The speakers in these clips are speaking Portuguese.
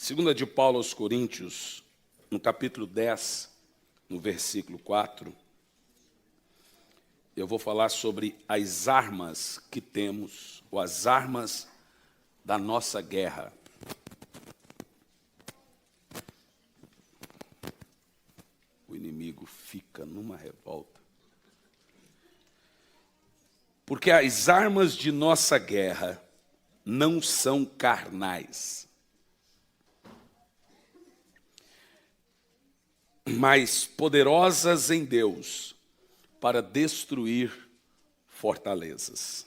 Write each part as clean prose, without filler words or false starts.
Segunda de Paulo aos Coríntios, no capítulo 10, no versículo 4, eu vou falar sobre as armas que temos, ou as armas da nossa guerra. O inimigo fica numa revolta. Porque as armas de nossa guerra não são carnais, mas poderosas em Deus para destruir fortalezas.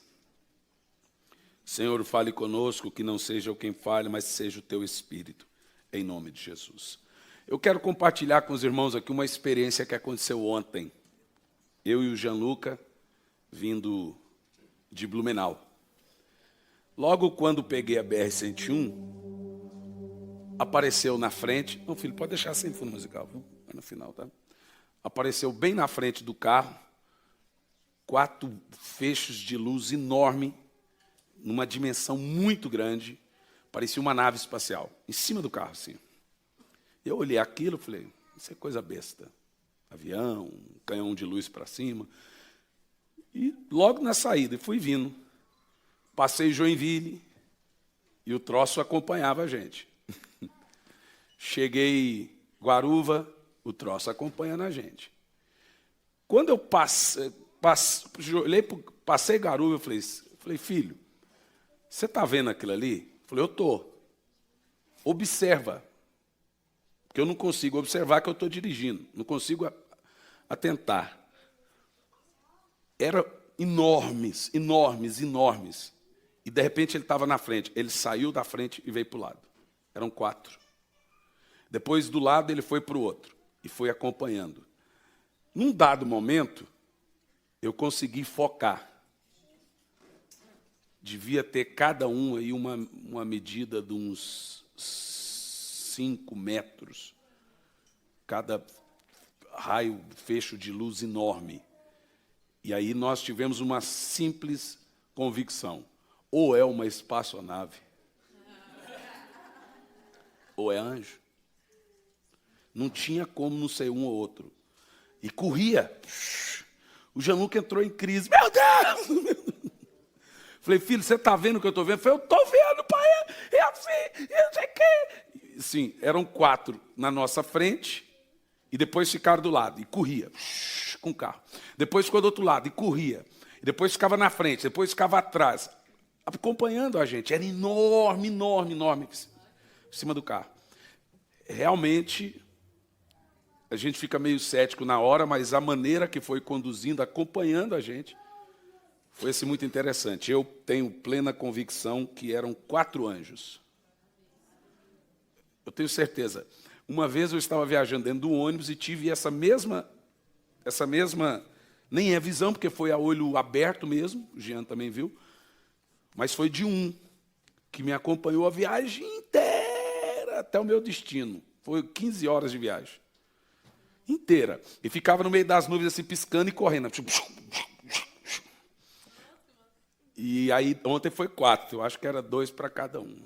Senhor, fale conosco, que não seja eu quem fale, mas seja o teu Espírito, em nome de Jesus. Eu quero compartilhar com os irmãos aqui uma experiência que aconteceu ontem. Eu e o Gianluca, vindo de Blumenau. Logo quando peguei a BR-101, apareceu na frente... Não, filho, pode deixar sem fundo musical, viu? É no final, tá? Apareceu bem na frente do carro, 4 feixes de luz enorme, numa dimensão muito grande, parecia uma nave espacial, em cima do carro, assim. Eu olhei aquilo e falei, isso é coisa besta. Avião, um canhão de luz para cima. E logo na saída, fui vindo. Passei Joinville e o troço acompanhava a gente. Cheguei Guaruva, o troço acompanhando a gente. Quando eu passei Guaruva, eu falei, filho, você está vendo aquilo ali? Eu falei, eu estou. Observa. Porque eu não consigo observar que eu estou dirigindo. Não consigo atentar. Eram enormes, enormes, enormes. E, de repente, ele estava na frente. Ele saiu da frente e veio para o lado. Eram 4. Depois, do lado, ele foi para o outro. E foi acompanhando. Num dado momento, eu consegui focar. Devia ter cada um aí uma medida de uns 5 metros. Cada raio, fecho de luz enorme. E aí nós tivemos uma simples convicção. Ou é uma espaçonave, ou é anjo. Não tinha como não ser um ou outro. E corria. O Gianluca entrou em crise. Meu Deus! Falei, filho, você está vendo o que eu estou vendo? Falei, eu estou vendo, pai. É assim, não sei o quê. Sim, eram 4 na nossa frente. E depois ficaram do lado. E corria. Com o carro. Depois ficou do outro lado. E corria. E depois ficava na frente. Depois ficava atrás. Acompanhando a gente. Era enorme, enorme, enorme. Em cima do carro. Realmente... A gente fica meio cético na hora, mas a maneira que foi conduzindo, acompanhando a gente, foi assim, muito interessante. Eu tenho plena convicção que eram 4 anjos. Eu tenho certeza. Uma vez eu estava viajando dentro do ônibus e tive essa mesma, nem é visão, porque foi a olho aberto mesmo, o Jean também viu, mas foi de um, que me acompanhou a viagem inteira até o meu destino. Foi 15 horas de viagem. Inteira. E ficava no meio das nuvens assim, piscando e correndo. E aí, ontem foi 4. Eu acho que era 2 para cada um.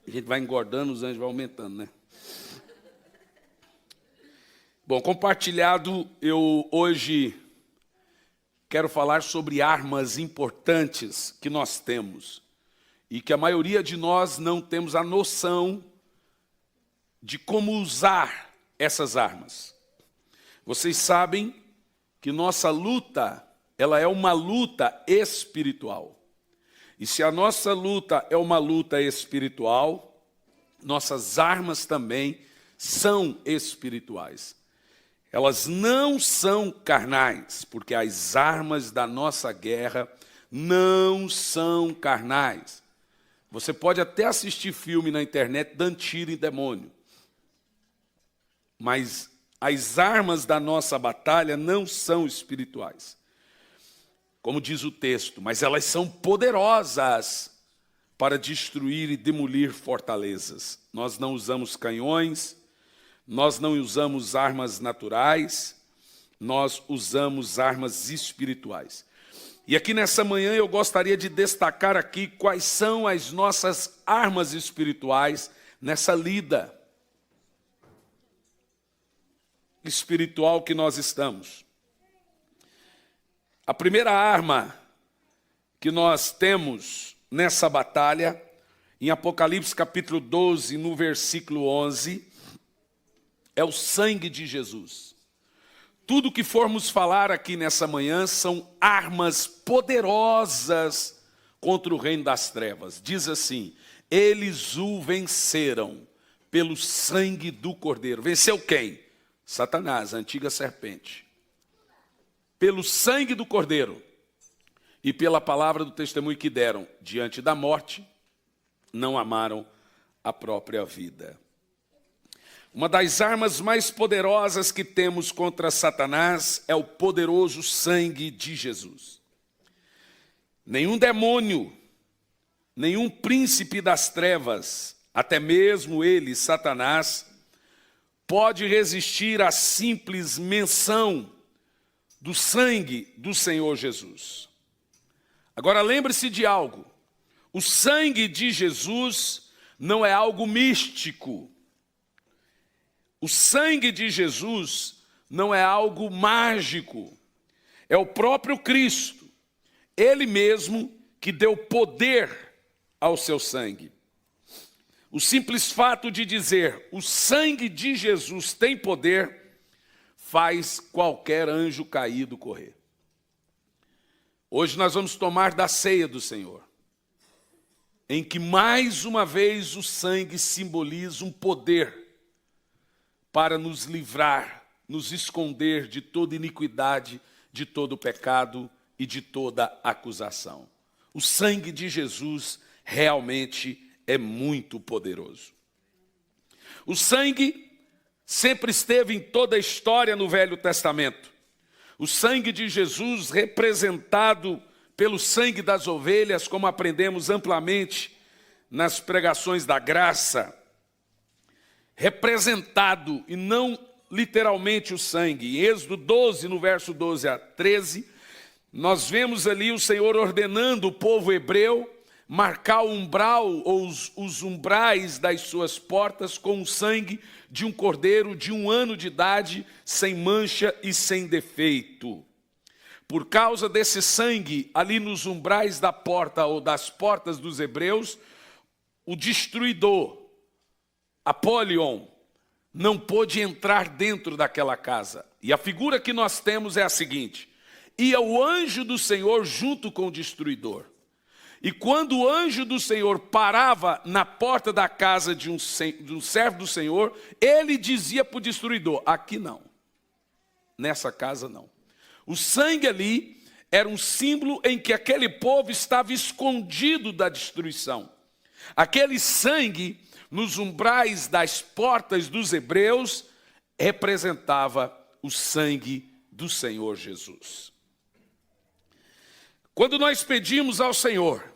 A gente vai engordando, os anjos vão aumentando, né? Bom, compartilhado, eu hoje quero falar sobre armas importantes que nós temos. E que a maioria de nós não temos a noção de como usar essas armas. Vocês sabem que nossa luta, ela é uma luta espiritual. E se a nossa luta é uma luta espiritual, nossas armas também são espirituais. Elas não são carnais, porque as armas da nossa guerra não são carnais. Você pode até assistir filme na internet dando tiro em demônio. Mas as armas da nossa batalha não são espirituais. Como diz o texto, mas elas são poderosas para destruir e demolir fortalezas. Nós não usamos canhões, nós não usamos armas naturais, nós usamos armas espirituais. E aqui nessa manhã eu gostaria de destacar aqui quais são as nossas armas espirituais nessa lida espiritual que nós estamos. A primeira arma que nós temos nessa batalha, em Apocalipse capítulo 12, no versículo 11, é o sangue de Jesus. Tudo que formos falar aqui nessa manhã são armas poderosas contra o reino das trevas. Diz assim: eles o venceram pelo sangue do Cordeiro. Venceu quem? Satanás, a antiga serpente. Pelo sangue do Cordeiro e pela palavra do testemunho que deram diante da morte, não amaram a própria vida. Uma das armas mais poderosas que temos contra Satanás é o poderoso sangue de Jesus. Nenhum demônio, nenhum príncipe das trevas, até mesmo ele, Satanás, pode resistir à simples menção do sangue do Senhor Jesus. Agora lembre-se de algo: o sangue de Jesus não é algo místico. O sangue de Jesus não é algo mágico, é o próprio Cristo, Ele mesmo que deu poder ao seu sangue. O simples fato de dizer o sangue de Jesus tem poder, faz qualquer anjo caído correr. Hoje nós vamos tomar da ceia do Senhor, em que mais uma vez o sangue simboliza um poder para nos livrar, nos esconder de toda iniquidade, de todo pecado e de toda acusação. O sangue de Jesus realmente é muito poderoso. O sangue sempre esteve em toda a história no Velho Testamento. O sangue de Jesus, representado pelo sangue das ovelhas, como aprendemos amplamente nas pregações da graça, representado e não literalmente o sangue. Em Êxodo 12, no verso 12 a 13, nós vemos ali o Senhor ordenando o povo hebreu marcar o umbral ou os umbrais das suas portas com o sangue de um cordeiro de 1 ano de idade, sem mancha e sem defeito. Por causa desse sangue, ali nos umbrais da porta ou das portas dos hebreus, o destruidor, Apolion, não pôde entrar dentro daquela casa. E a figura que nós temos é a seguinte: ia o anjo do Senhor junto com o destruidor. E quando o anjo do Senhor parava na porta da casa de um servo do Senhor, ele dizia para o destruidor: aqui não, nessa casa não. O sangue ali era um símbolo em que aquele povo estava escondido da destruição. Aquele sangue nos umbrais das portas dos hebreus representava o sangue do Senhor Jesus. Quando nós pedimos ao Senhor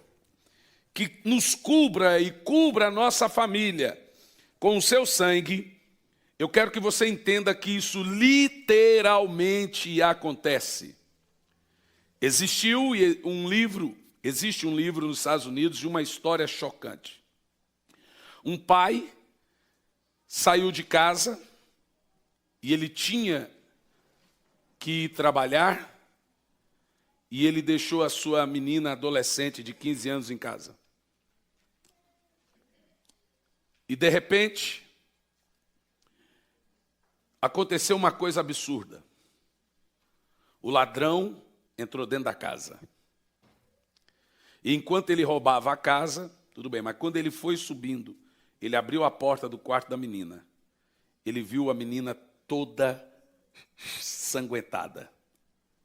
que nos cubra e cubra a nossa família com o seu sangue, eu quero que você entenda que isso literalmente acontece. Existe um livro nos Estados Unidos de uma história chocante. Um pai saiu de casa e ele tinha que ir trabalhar e ele deixou a sua menina adolescente de 15 anos em casa. E de repente, aconteceu uma coisa absurda. O ladrão entrou dentro da casa. E enquanto ele roubava a casa, tudo bem, mas quando ele foi subindo, ele abriu a porta do quarto da menina. Ele viu a menina toda sanguentada.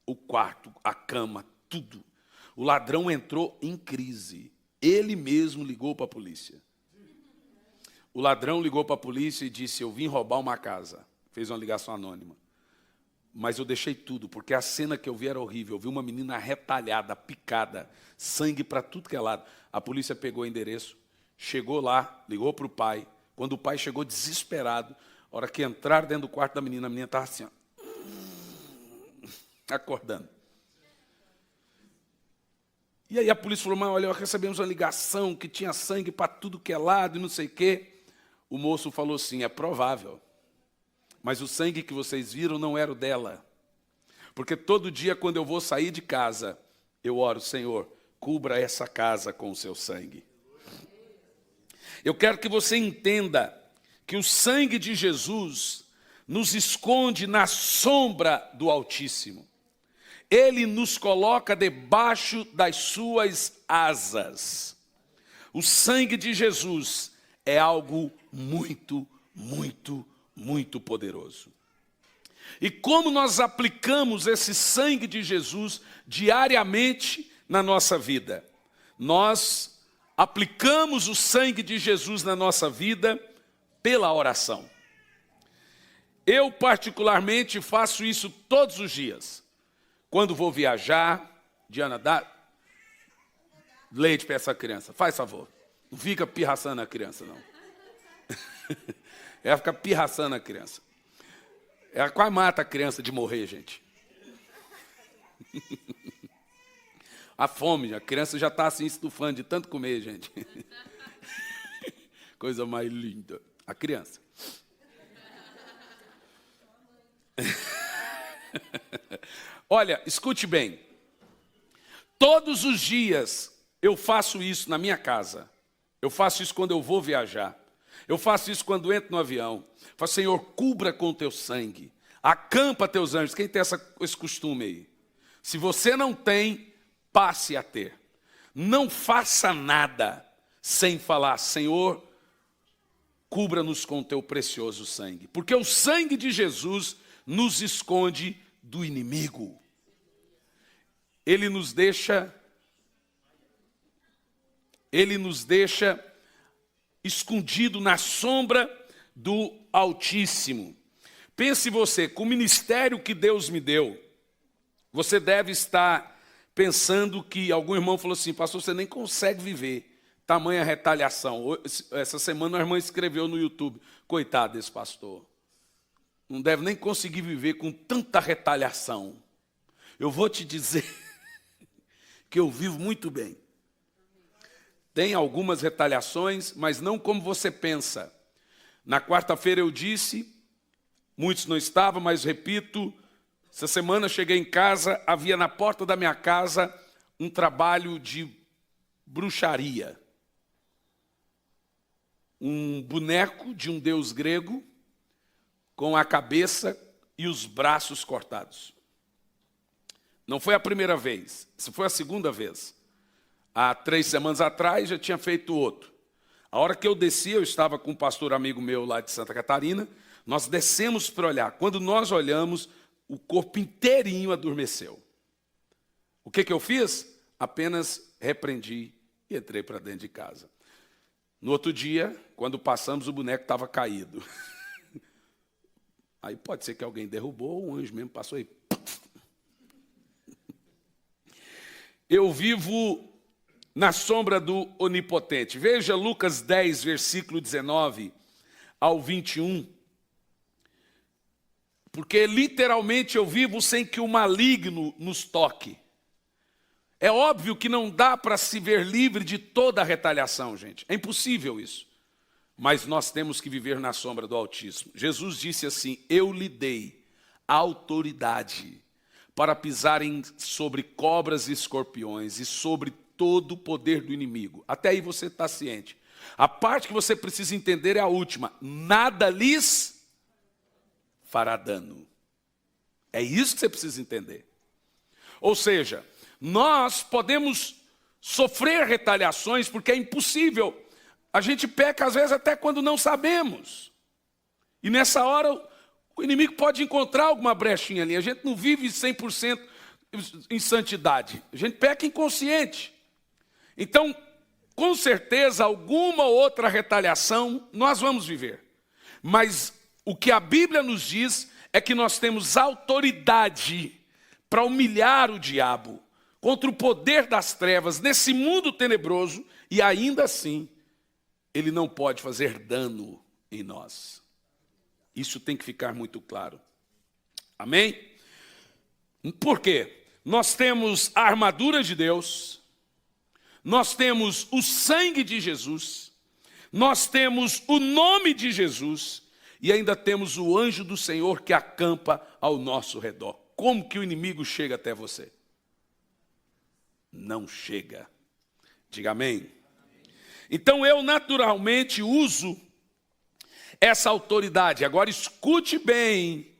O quarto, a cama, tudo. O ladrão entrou em crise. Ele mesmo ligou para a polícia. O ladrão ligou para a polícia e disse: eu vim roubar uma casa. Fez uma ligação anônima. Mas eu deixei tudo, porque a cena que eu vi era horrível. Eu vi uma menina retalhada, picada, sangue para tudo que é lado. A polícia pegou o endereço, chegou lá, ligou para o pai. Quando o pai chegou desesperado, a hora que entraram dentro do quarto da menina, a menina estava assim, ó, acordando. E aí a polícia falou, mas olha, recebemos uma ligação que tinha sangue para tudo que é lado e não sei o quê. O moço falou assim, é provável, mas o sangue que vocês viram não era o dela. Porque todo dia quando eu vou sair de casa, eu oro, Senhor, cubra essa casa com o seu sangue. Eu quero que você entenda que o sangue de Jesus nos esconde na sombra do Altíssimo. Ele nos coloca debaixo das suas asas. O sangue de Jesus é algo muito, muito, muito poderoso. E como nós aplicamos esse sangue de Jesus diariamente na nossa vida? Nós aplicamos o sangue de Jesus na nossa vida pela oração. Eu particularmente faço isso todos os dias. Quando vou viajar, Diana, dá leite para essa criança, faz favor. Não fica pirraçando a criança, não. Ela fica pirraçando a criança. Ela quase mata a criança de morrer, gente. A fome, a criança já está assim estufando de tanto comer, gente. Coisa mais linda. A criança. Olha, escute bem. Todos os dias eu faço isso na minha casa. Eu faço isso quando eu vou viajar. Eu faço isso quando entro no avião. Eu falo, Senhor, cubra com teu sangue. Acampa teus anjos. Quem tem esse costume aí? Se você não tem, passe a ter. Não faça nada sem falar, Senhor, cubra-nos com teu precioso sangue. Porque o sangue de Jesus nos esconde do inimigo. Ele nos deixa escondido na sombra do Altíssimo. Pense você, com o ministério que Deus me deu, você deve estar pensando que algum irmão falou assim, pastor, você nem consegue viver tamanha retaliação. Essa semana a irmã escreveu no YouTube, coitado desse pastor. Não deve nem conseguir viver com tanta retaliação. Eu vou te dizer que eu vivo muito bem. Tem algumas retaliações, mas não como você pensa. Na quarta-feira eu disse, muitos não estavam, mas repito, essa semana cheguei em casa, havia na porta da minha casa um trabalho de bruxaria. Um boneco de um deus grego, com a cabeça e os braços cortados. Não foi a primeira vez, isso foi a segunda vez. Há 3 semanas atrás já tinha feito outro. A hora que eu desci, eu estava com um pastor amigo meu lá de Santa Catarina, nós descemos para olhar. Quando nós olhamos, o corpo inteirinho adormeceu. O que eu fiz? Apenas repreendi e entrei para dentro de casa. No outro dia, quando passamos, o boneco estava caído. Aí pode ser que alguém derrubou, o anjo mesmo passou aí. Eu vivo na sombra do Onipotente. Veja Lucas 10, versículo 19 ao 21. Porque literalmente eu vivo sem que o maligno nos toque. É óbvio que não dá para se ver livre de toda a retaliação, gente. É impossível isso. Mas nós temos que viver na sombra do Altíssimo. Jesus disse assim, eu lhe dei autoridade para pisarem sobre cobras e escorpiões e sobre todo o poder do inimigo. Até aí você está ciente. A parte que você precisa entender é a última. Nada lhes fará dano. É isso que você precisa entender. Ou seja, nós podemos sofrer retaliações porque é impossível. A gente peca às vezes até quando não sabemos. E nessa hora o inimigo pode encontrar alguma brechinha ali. A gente não vive 100% em santidade. A gente peca inconsciente. Então, com certeza, alguma outra retaliação nós vamos viver. Mas o que a Bíblia nos diz é que nós temos autoridade para humilhar o diabo contra o poder das trevas nesse mundo tenebroso e ainda assim ele não pode fazer dano em nós. Isso tem que ficar muito claro. Amém? Por quê? Nós temos a armadura de Deus, nós temos o sangue de Jesus, nós temos o nome de Jesus e ainda temos o anjo do Senhor que acampa ao nosso redor. Como que o inimigo chega até você? Não chega. Diga amém. Então eu naturalmente uso essa autoridade. Agora escute bem.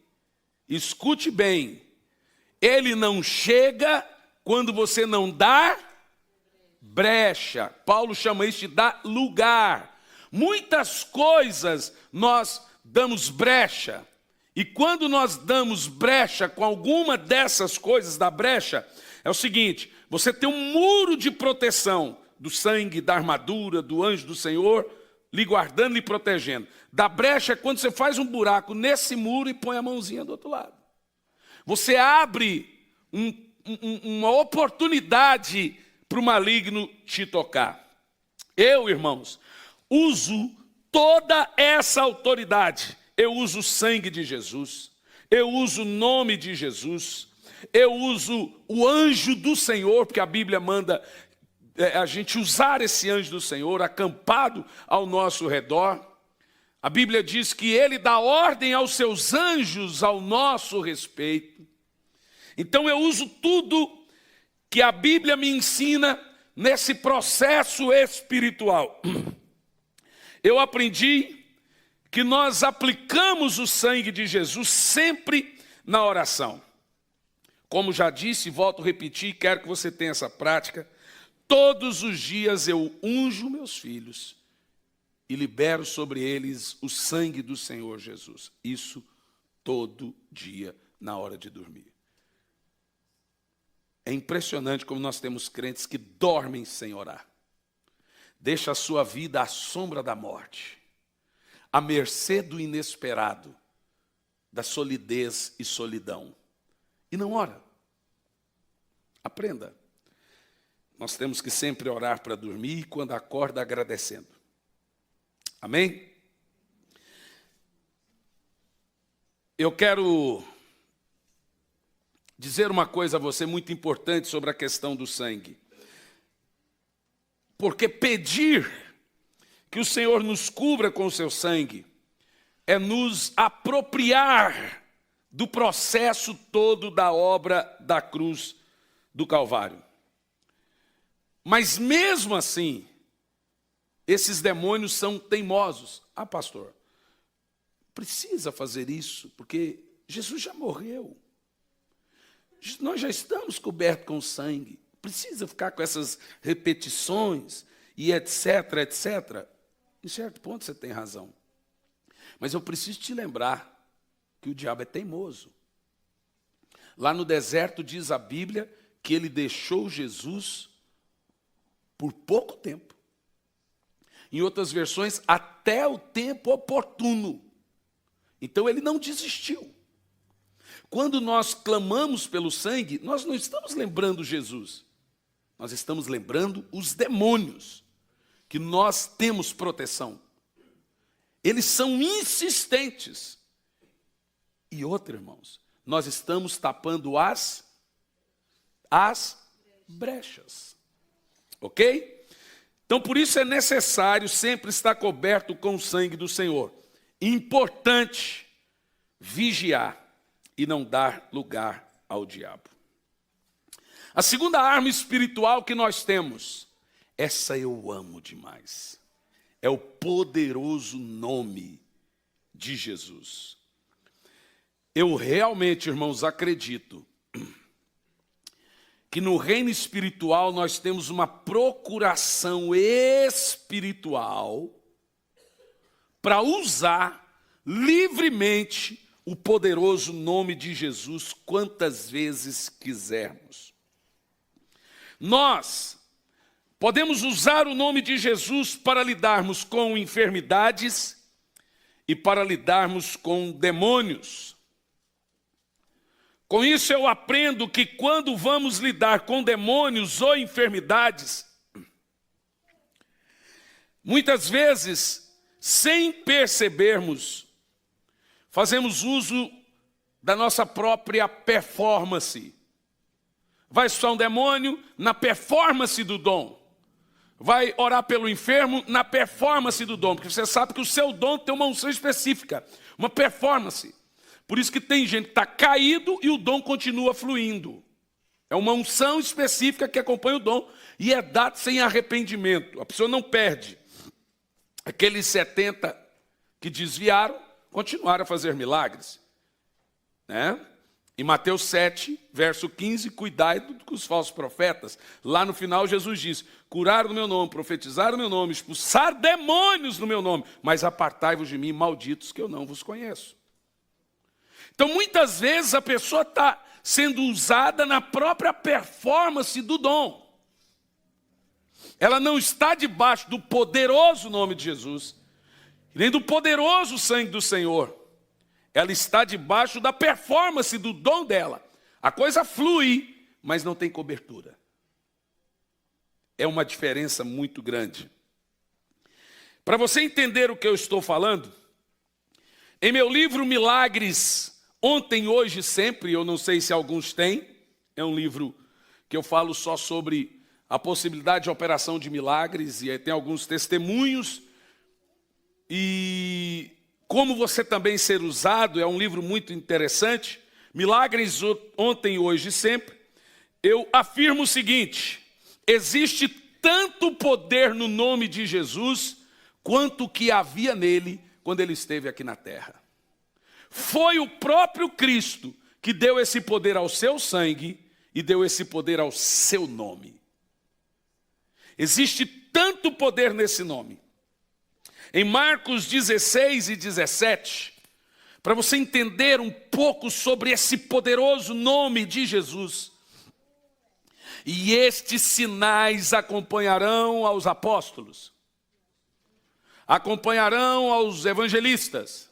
Ele não chega quando você não dá brecha. Paulo chama isso de dar lugar. Muitas coisas nós damos brecha. E quando nós damos brecha com alguma dessas coisas da brecha, é o seguinte, você tem um muro de proteção do sangue, da armadura, do anjo do Senhor, lhe guardando, lhe protegendo. Da brecha é quando você faz um buraco nesse muro e põe a mãozinha do outro lado. Você abre uma oportunidade para o maligno te tocar. Eu, irmãos, uso toda essa autoridade. Eu uso o sangue de Jesus, eu uso o nome de Jesus, eu uso o anjo do Senhor, porque a Bíblia manda a gente usar esse anjo do Senhor acampado ao nosso redor. A Bíblia diz que ele dá ordem aos seus anjos ao nosso respeito. Então eu uso tudo que a Bíblia me ensina nesse processo espiritual. Eu aprendi que nós aplicamos o sangue de Jesus sempre na oração. Como já disse, volto a repetir, quero que você tenha essa prática. Todos os dias eu unjo meus filhos e libero sobre eles o sangue do Senhor Jesus. Isso todo dia na hora de dormir. É impressionante como nós temos crentes que dormem sem orar. Deixa a sua vida à sombra da morte, à mercê do inesperado, da solidez e solidão. E não ora. Aprenda. Nós temos que sempre orar para dormir e quando acorda agradecendo. Amém? Eu quero dizer uma coisa a você muito importante sobre a questão do sangue. Porque pedir que o Senhor nos cubra com o seu sangue é nos apropriar do processo todo da obra da cruz do Calvário. Mas mesmo assim, esses demônios são teimosos. Ah, pastor, precisa fazer isso, porque Jesus já morreu. Nós já estamos cobertos com sangue. Precisa ficar com essas repetições e etc, etc. Em certo ponto você tem razão. Mas eu preciso te lembrar que o diabo é teimoso. Lá no deserto diz a Bíblia que ele deixou Jesus por pouco tempo. Em outras versões, até o tempo oportuno. Então ele não desistiu. Quando nós clamamos pelo sangue, nós não estamos lembrando Jesus. Nós estamos lembrando os demônios, que nós temos proteção. Eles são insistentes. E outra, irmãos, nós estamos tapando as brechas. Ok? Então, por isso é necessário sempre estar coberto com o sangue do Senhor. Importante vigiar e não dar lugar ao diabo. A segunda arma espiritual que nós temos, essa eu amo demais, é o poderoso nome de Jesus. Eu realmente, irmãos, acredito que no reino espiritual nós temos uma procuração espiritual para usar livremente o poderoso nome de Jesus quantas vezes quisermos. Nós podemos usar o nome de Jesus para lidarmos com enfermidades e para lidarmos com demônios. Com isso eu aprendo que quando vamos lidar com demônios ou enfermidades, muitas vezes, sem percebermos, fazemos uso da nossa própria performance. Vai expulsar um demônio na performance do dom. vai orar pelo enfermo na performance do dom, porque você sabe que o seu dom tem uma unção específica, uma performance. Por isso que tem gente que está caído e o dom continua fluindo. É uma unção específica que acompanha o dom e é dado sem arrependimento. A pessoa não perde. Aqueles 70 que desviaram, continuaram a fazer milagres. Né? Em Mateus 7, verso 15, cuidai com os falsos profetas. Lá no final Jesus diz, curaram no meu nome, profetizaram no meu nome, expulsaram demônios no meu nome, mas apartai-vos de mim, malditos, que eu não vos conheço. Então muitas vezes a pessoa está sendo usada na própria performance do dom. Ela não está debaixo do poderoso nome de Jesus, nem do poderoso sangue do Senhor. Ela está debaixo da performance do dom dela. A coisa flui, mas não tem cobertura. É uma diferença muito grande. Para você entender o que eu estou falando, em meu livro Milagres, Ontem, Hoje, Sempre, eu não sei se alguns têm, é um livro que eu falo só sobre a possibilidade de operação de milagres, e tem alguns testemunhos, e como você também ser usado, é um livro muito interessante. Milagres Ontem, Hoje e Sempre. Eu afirmo o seguinte, existe tanto poder no nome de Jesus, quanto o que havia nele quando ele esteve aqui na terra. Foi o próprio Cristo que deu esse poder ao seu sangue e deu esse poder ao seu nome. Existe tanto poder nesse nome. Em Marcos 16 e 17, para você entender um pouco sobre esse poderoso nome de Jesus. E estes sinais acompanharão aos apóstolos, acompanharão aos evangelistas,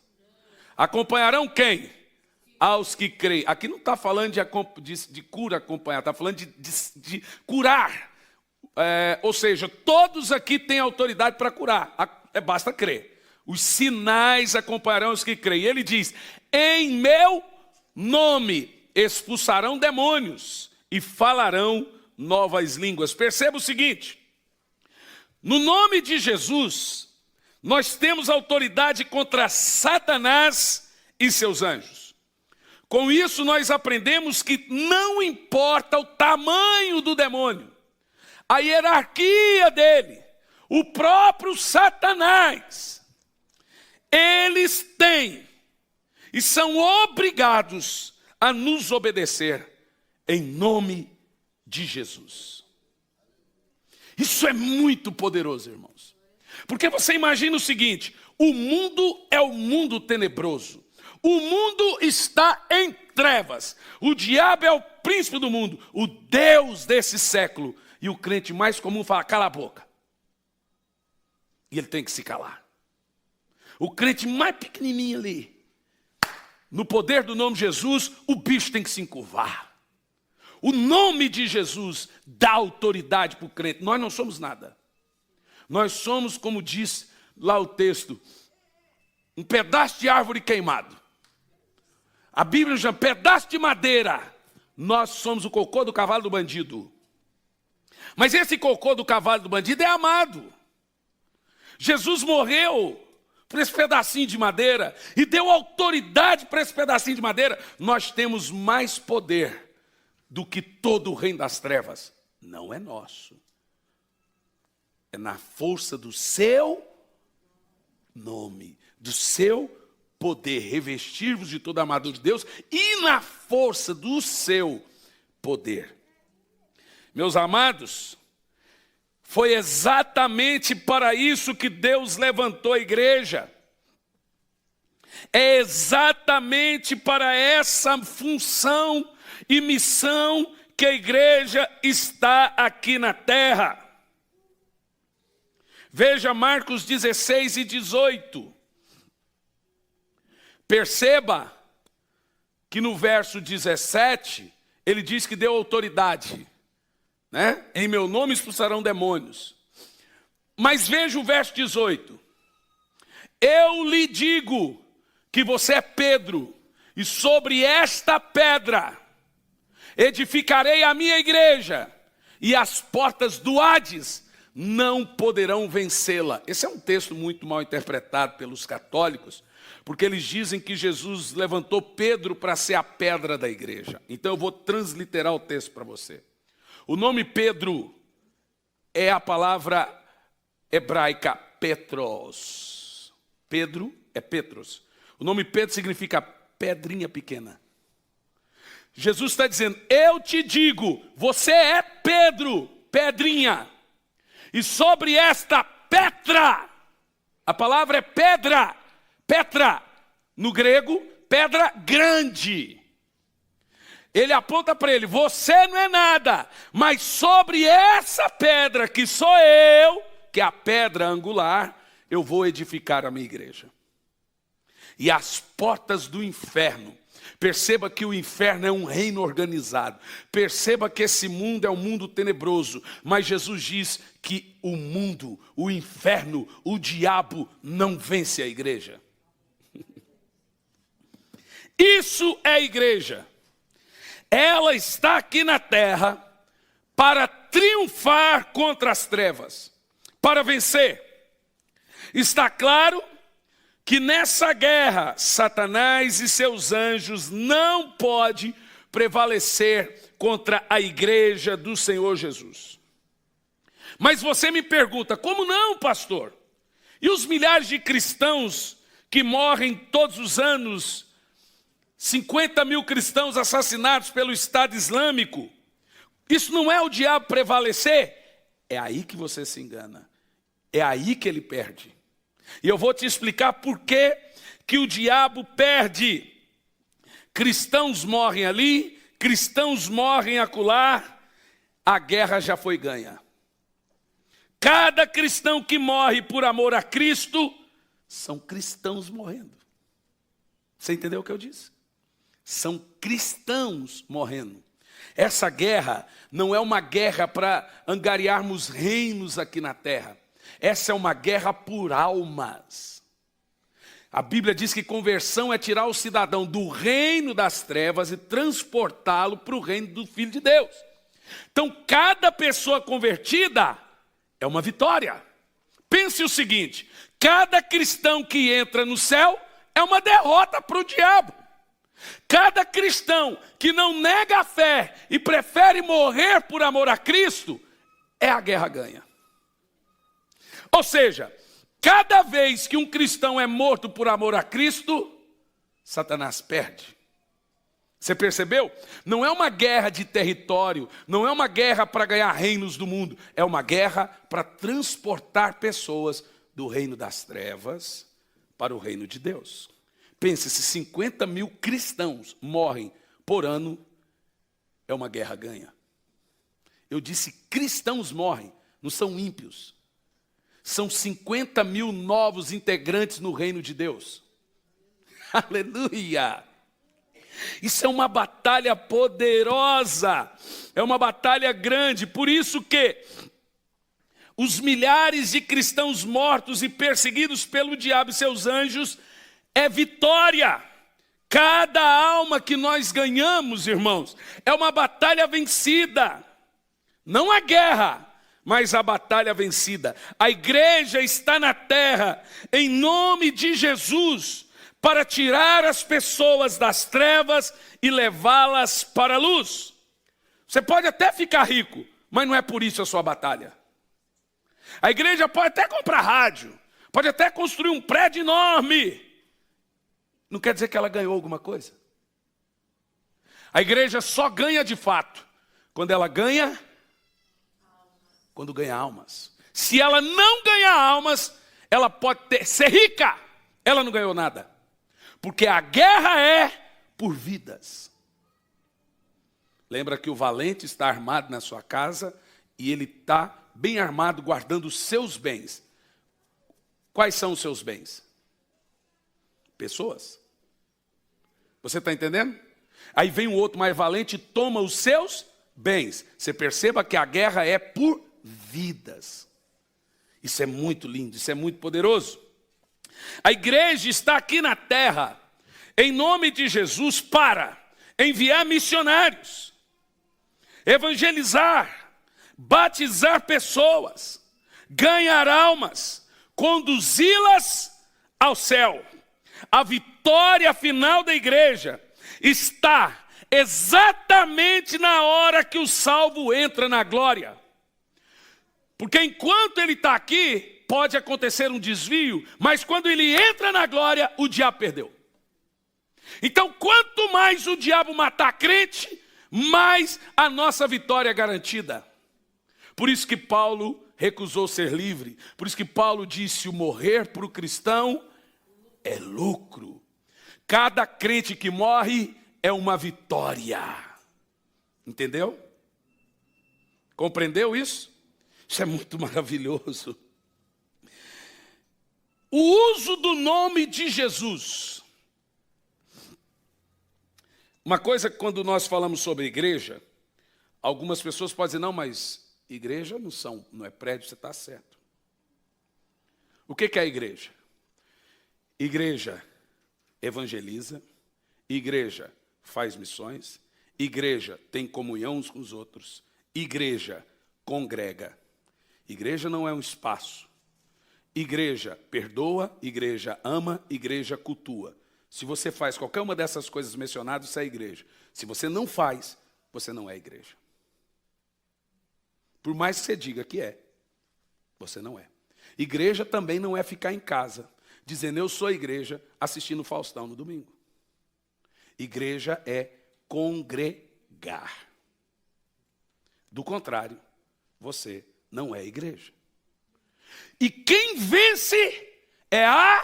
acompanharão quem? Aos que creem. Aqui não está falando de cura acompanhar, está falando de curar. Ou seja, todos aqui têm autoridade para curar, basta crer. Os sinais acompanharão os que creem. Ele diz, em meu nome expulsarão demônios e falarão novas línguas. Perceba o seguinte, no nome de Jesus, nós temos autoridade contra Satanás e seus anjos. Com isso nós aprendemos que não importa o tamanho do demônio, a hierarquia dele, o próprio Satanás, eles têm e são obrigados a nos obedecer em nome de Jesus. Isso é muito poderoso, irmãos. Porque você imagina o seguinte, o mundo é o mundo tenebroso. O mundo está em trevas. O diabo é o príncipe do mundo, o Deus desse século. E o crente mais comum fala, cala a boca. E ele tem que se calar. O crente mais pequenininho ali, no poder do nome de Jesus, o bicho tem que se encurvar. O nome de Jesus dá autoridade para o crente. Nós não somos nada. Nós somos, como diz lá o texto, um pedaço de árvore queimado. A Bíblia chama pedaço de madeira. Nós somos o cocô do cavalo do bandido. Mas esse cocô do cavalo do bandido é amado. Jesus morreu por esse pedacinho de madeira e deu autoridade para esse pedacinho de madeira. Nós temos mais poder do que todo o reino das trevas. Não é nosso. É na força do seu nome, do seu poder, revestir-vos de toda a armadura de Deus e na força do seu poder. Meus amados, foi exatamente para isso que Deus levantou a igreja. É exatamente para essa função e missão que a igreja está aqui na terra. Veja Marcos 16 e 18. Perceba que no verso 17, ele diz que deu autoridade. Né? Em meu nome expulsarão demônios. Mas veja o verso 18. Eu lhe digo que você é Pedro, e sobre esta pedra edificarei a minha igreja, e as portas do Hades não poderão vencê-la. Esse é um texto muito mal interpretado pelos católicos, porque eles dizem que Jesus levantou Pedro para ser a pedra da igreja. Então eu vou transliterar o texto para você. O nome Pedro é a palavra hebraica Petros. Pedro é Petros. O nome Pedro significa pedrinha pequena. Jesus está dizendo, eu te digo, você é Pedro, pedrinha. E sobre esta Petra, a palavra é pedra, Petra, no grego, pedra grande. Ele aponta para ele, você não é nada, mas sobre essa pedra que sou eu, que é a pedra angular, eu vou edificar a minha igreja. E as portas do inferno, perceba que o inferno é um reino organizado, perceba que esse mundo é um mundo tenebroso, mas Jesus diz que o mundo, o inferno, o diabo não vence a igreja. Isso é a igreja. Ela está aqui na terra para triunfar contra as trevas, para vencer. Está claro que nessa guerra, Satanás e seus anjos não podem prevalecer contra a igreja do Senhor Jesus. Mas você me pergunta, como não, pastor? E os milhares de cristãos que morrem todos os anos, 50 mil cristãos assassinados pelo Estado Islâmico, isso não é o diabo prevalecer? É aí que você se engana, é aí que ele perde. E eu vou te explicar por que o diabo perde. Cristãos morrem ali, cristãos morrem acolá, a guerra já foi ganha. Cada cristão que morre por amor a Cristo, são cristãos morrendo. Você entendeu o que eu disse? São cristãos morrendo. Essa guerra não é uma guerra para angariarmos reinos aqui na terra. Essa é uma guerra por almas. A Bíblia diz que conversão é tirar o cidadão do reino das trevas e transportá-lo para o reino do Filho de Deus. Então, cada pessoa convertida é uma vitória. Pense o seguinte, cada cristão que entra no céu é uma derrota para o diabo. Cada cristão que não nega a fé e prefere morrer por amor a Cristo, é a guerra ganha. Ou seja, cada vez que um cristão é morto por amor a Cristo, Satanás perde. Você percebeu? Não é uma guerra de território, não é uma guerra para ganhar reinos do mundo, é uma guerra para transportar pessoas do reino das trevas para o reino de Deus. Pense, se 50 mil cristãos morrem por ano, é uma guerra ganha. Eu disse cristãos morrem, não são ímpios. São 50 mil novos integrantes no reino de Deus. Aleluia! Isso é uma batalha poderosa, é uma batalha grande, por isso que os milhares de cristãos mortos e perseguidos pelo diabo e seus anjos é vitória. Cada alma que nós ganhamos, irmãos, é uma batalha vencida, não a guerra, mas a batalha vencida. A igreja está na terra, em nome de Jesus, para tirar as pessoas das trevas e levá-las para a luz. Você pode até ficar rico, mas não é por isso a sua batalha. A igreja pode até comprar rádio, pode até construir um prédio enorme. Não quer dizer que ela ganhou alguma coisa. A igreja só ganha de fato quando ela ganha... Quando ganha almas. Se ela não ganhar almas, ela pode ser rica. Ela não ganhou nada. Porque a guerra é por vidas. Lembra que o valente está armado na sua casa e ele está bem armado guardando os seus bens. Quais são os seus bens? Pessoas. Você está entendendo? Aí vem um outro mais valente e toma os seus bens. Você perceba que a guerra é por vidas. Isso é muito lindo, isso é muito poderoso. A igreja está aqui na terra, em nome de Jesus, para enviar missionários, evangelizar, batizar pessoas, ganhar almas, conduzi-las ao céu. A vitória final da igreja está exatamente na hora que o salvo entra na glória. Porque enquanto ele está aqui, pode acontecer um desvio, mas quando ele entra na glória, o diabo perdeu. Então, quanto mais o diabo matar crente, mais a nossa vitória é garantida. Por isso que Paulo recusou ser livre. Por isso que Paulo disse: o morrer para o cristão é lucro. Cada crente que morre é uma vitória. Entendeu? Compreendeu isso? Isso é muito maravilhoso. O uso do nome de Jesus. Uma coisa que quando nós falamos sobre igreja, algumas pessoas podem dizer: não, mas igreja não é prédio, você está certo. O que é a igreja? Igreja evangeliza, igreja faz missões, igreja tem comunhão uns com os outros, igreja congrega. Igreja não é um espaço. Igreja perdoa, igreja ama, igreja cultua. Se você faz qualquer uma dessas coisas mencionadas, isso é igreja. Se você não faz, você não é igreja. Por mais que você diga que é, você não é. Igreja também não é ficar em casa, dizendo eu sou igreja, assistindo Faustão no domingo. Igreja é congregar. Do contrário, você não é igreja. E quem vence é a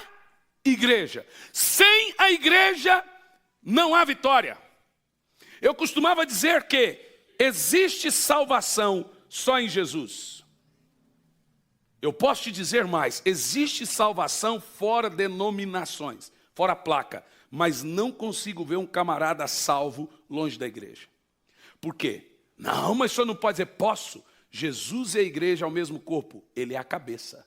igreja. Sem a igreja não há vitória. Eu costumava dizer que existe salvação só em Jesus. Eu posso te dizer mais, existe salvação fora denominações, fora placa, mas não consigo ver um camarada salvo longe da igreja. Por quê? Não, mas o senhor não pode dizer, posso. Jesus e a igreja é o mesmo corpo, ele é a cabeça.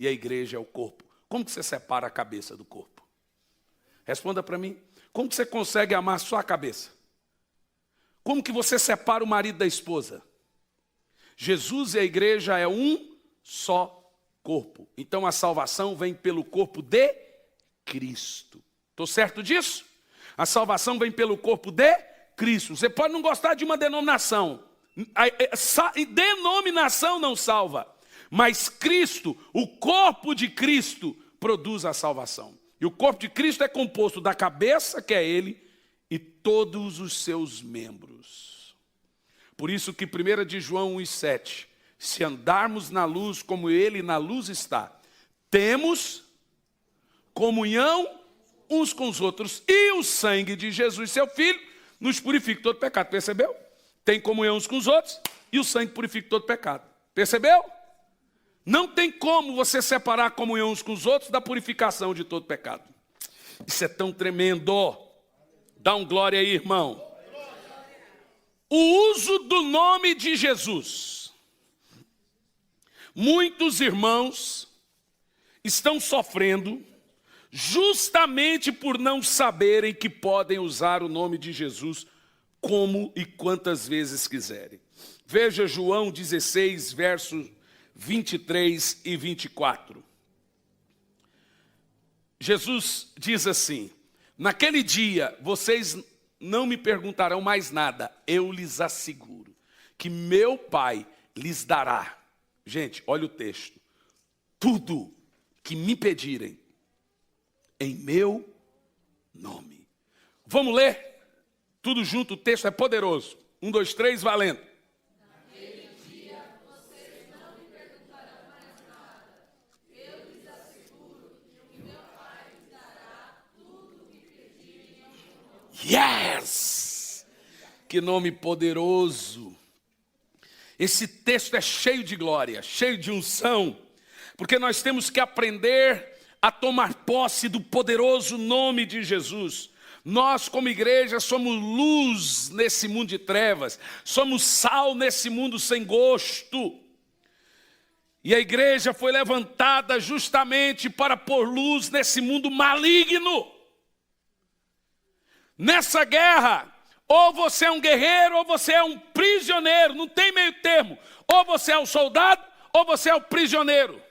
E a igreja é o corpo. Como que você separa a cabeça do corpo? Responda para mim. Como que você consegue amar só a cabeça? Como que você separa o marido da esposa? Jesus e a igreja é um só corpo. Então a salvação vem pelo corpo de Cristo. Estou certo disso? A salvação vem pelo corpo de Cristo. Você pode não gostar de uma denominação. Denominação não salva. Mas Cristo, o corpo de Cristo, produz a salvação. E o corpo de Cristo é composto da cabeça, que é Ele, e todos os seus membros. Por isso que 1 de João 1,7, se andarmos na luz como Ele na luz está, temos comunhão uns com os outros, e o sangue de Jesus, seu Filho, nos purifica de todo pecado. Percebeu? Tem comunhão uns com os outros, e o sangue purifica todo pecado. Percebeu? Não tem como você separar a comunhão uns com os outros da purificação de todo pecado. Isso é tão tremendo. Dá um glória aí, irmão. O uso do nome de Jesus. Muitos irmãos estão sofrendo justamente por não saberem que podem usar o nome de Jesus como e quantas vezes quiserem. Veja João 16, versos 23 e 24. Jesus diz assim: naquele dia vocês não me perguntarão mais nada, eu lhes asseguro que meu Pai lhes dará. Gente, olha o texto. Tudo que me pedirem em meu nome. Vamos ler? Tudo junto, o texto é poderoso. 1, 2, 3, valendo. Naquele dia vocês não me perguntarão mais nada. Eu lhes asseguro que meu Pai lhes dará tudo o que pedirem em meu nome. Yes! Que nome poderoso. Esse texto é cheio de glória, cheio de unção, porque nós temos que aprender a tomar posse do poderoso nome de Jesus. Nós, como igreja, somos luz nesse mundo de trevas, somos sal nesse mundo sem gosto. E a igreja foi levantada justamente para pôr luz nesse mundo maligno. Nessa guerra, ou você é um guerreiro, ou você é um prisioneiro, não tem meio termo. Ou você é um soldado, ou você é o prisioneiro?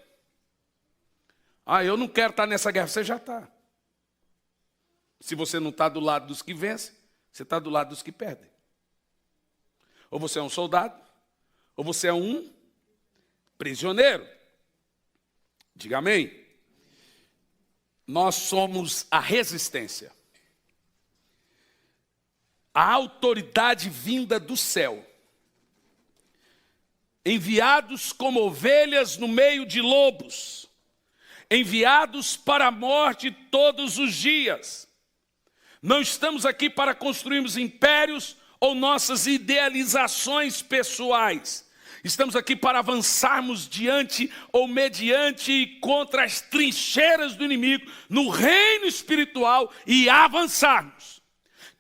Ah, eu não quero estar nessa guerra. Você já está. Se você não está do lado dos que vencem, você está do lado dos que perdem. Ou você é um soldado, ou você é um prisioneiro. Diga amém. Nós somos a resistência. A autoridade vinda do céu. Enviados como ovelhas no meio de lobos. Enviados para a morte todos os dias. Não estamos aqui para construirmos impérios ou nossas idealizações pessoais. Estamos aqui para avançarmos diante ou mediante e contra as trincheiras do inimigo no reino espiritual e avançarmos.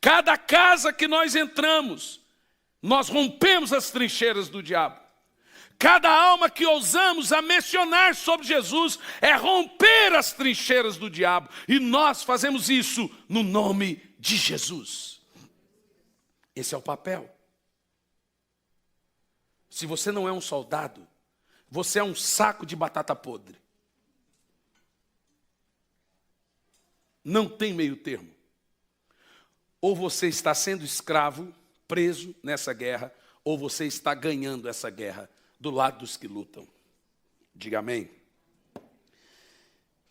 Cada casa que nós entramos, nós rompemos as trincheiras do diabo. Cada alma que ousamos a mencionar sobre Jesus é romper as trincheiras do diabo. E nós fazemos isso no nome de Jesus. Esse é o papel. Se você não é um soldado, você é um saco de batata podre. Não tem meio termo. Ou você está sendo escravo, preso nessa guerra, ou você está ganhando essa guerra do lado dos que lutam. Diga amém.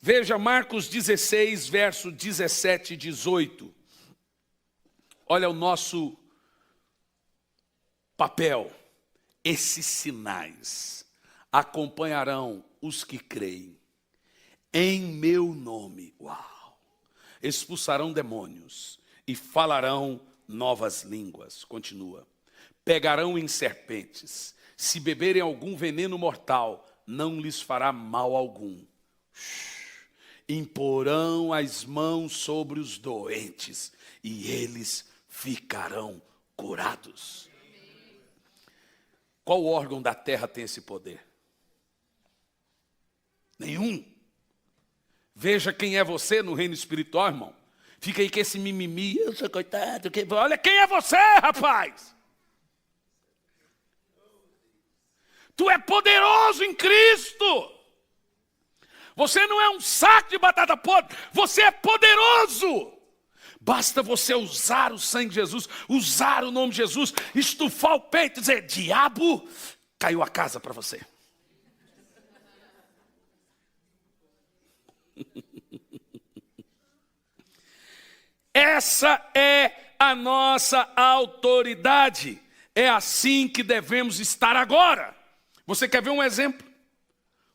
Veja Marcos 16, verso 17 e 18. Olha o nosso papel. Esses sinais acompanharão os que creem. Em meu nome. Uau! Expulsarão demônios e falarão novas línguas. Continua. Pegarão em serpentes. Se beberem algum veneno mortal, não lhes fará mal algum. Imporão as mãos sobre os doentes e eles ficarão curados. Qual órgão da terra tem esse poder? Nenhum. Veja quem é você no reino espiritual, irmão. Fica aí com esse mimimi, eu sou coitado. Olha quem é você, rapaz. Tu é poderoso em Cristo. Você não é um saco de batata podre. Você é poderoso. Basta você usar o sangue de Jesus, usar o nome de Jesus, estufar o peito e dizer, diabo, caiu a casa para você. Essa é a nossa autoridade. É assim que devemos estar agora. Você quer ver um exemplo?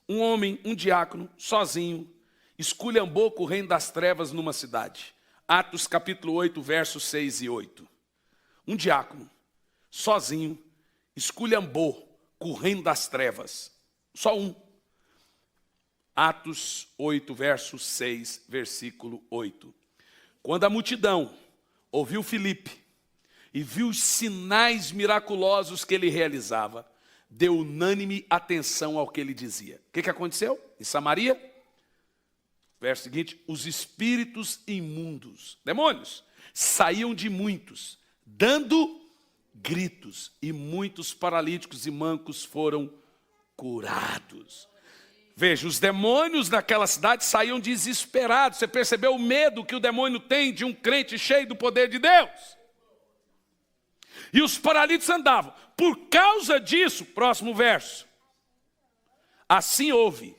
Um homem, um diácono, sozinho, esculhambou com o reino das trevas numa cidade. Atos capítulo 8, versos 6 e 8. Um diácono, sozinho, esculhambou com o reino das trevas. Só um. Atos 8, verso 6, versículo 8. Quando a multidão ouviu Filipe e viu os sinais miraculosos que ele realizava, deu unânime atenção ao que ele dizia. O que aconteceu em Samaria? Verso seguinte, os espíritos imundos, demônios, saíam de muitos, dando gritos, e muitos paralíticos e mancos foram curados. Veja, os demônios daquela cidade saíam desesperados. Você percebeu o medo que o demônio tem de um crente cheio do poder de Deus? E os paralíticos andavam. Por causa disso, próximo verso. Assim houve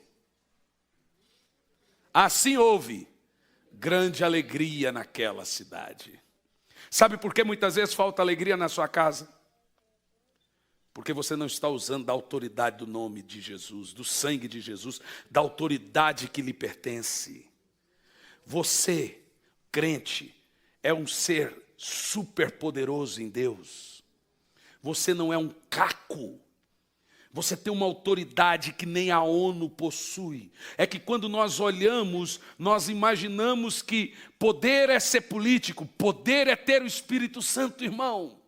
grande alegria naquela cidade. Sabe por que muitas vezes falta alegria na sua casa? Porque você não está usando da autoridade do nome de Jesus, do sangue de Jesus, da autoridade que lhe pertence. Você, crente, é um ser superpoderoso em Deus. Você não é um caco. Você tem uma autoridade que nem a ONU possui. É que quando nós olhamos, nós imaginamos que poder é ser político, poder é ter o Espírito Santo, irmão.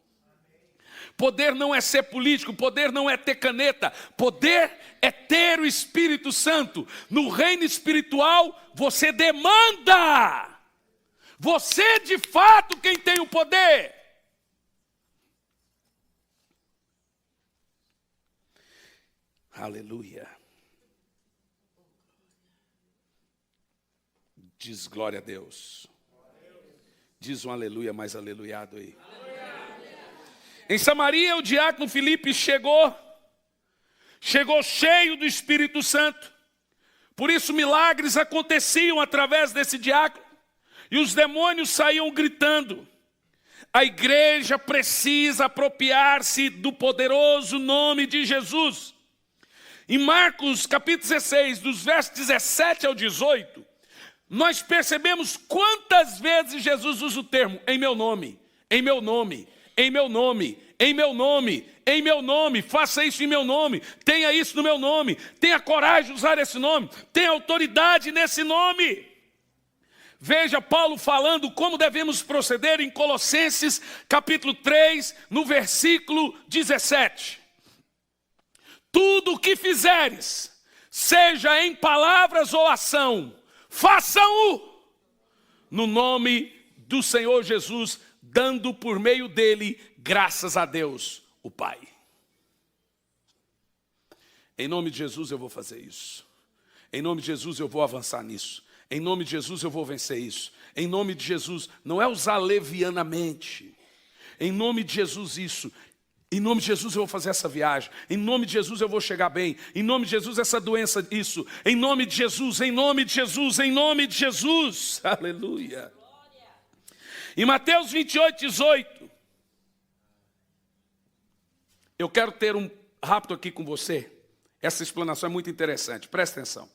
Poder não é ser político, poder não é ter caneta, poder é ter o Espírito Santo. No reino espiritual, você demanda. Você de fato quem tem o poder. Aleluia. Diz glória a Deus. Diz um aleluia mais aleluiado aí. Em Samaria, o diácono Filipe chegou cheio do Espírito Santo. Por isso milagres aconteciam através desse diácono. E os demônios saíam gritando. A igreja precisa apropriar-se do poderoso nome de Jesus. Em Marcos capítulo 16, dos versos 17 ao 18, nós percebemos quantas vezes Jesus usa o termo em meu nome, em meu nome, em meu nome, em meu nome, em meu nome, faça isso em meu nome, tenha isso no meu nome, tenha coragem de usar esse nome, tenha autoridade nesse nome. Veja Paulo falando como devemos proceder em Colossenses capítulo 3, no versículo 17. Tudo o que fizeres, seja em palavras ou ação, façam-o no nome do Senhor Jesus, dando por meio dele graças a Deus, o Pai. Em nome de Jesus eu vou fazer isso. Em nome de Jesus eu vou avançar nisso. Em nome de Jesus eu vou vencer isso. Em nome de Jesus, não é usar levianamente. Em nome de Jesus isso. Em nome de Jesus eu vou fazer essa viagem. Em nome de Jesus eu vou chegar bem. Em nome de Jesus essa doença, isso. Em nome de Jesus, em nome de Jesus, em nome de Jesus. Aleluia. Em Mateus 28, 18. Eu quero ter um rápido aqui com você. Essa explanação é muito interessante. Presta atenção.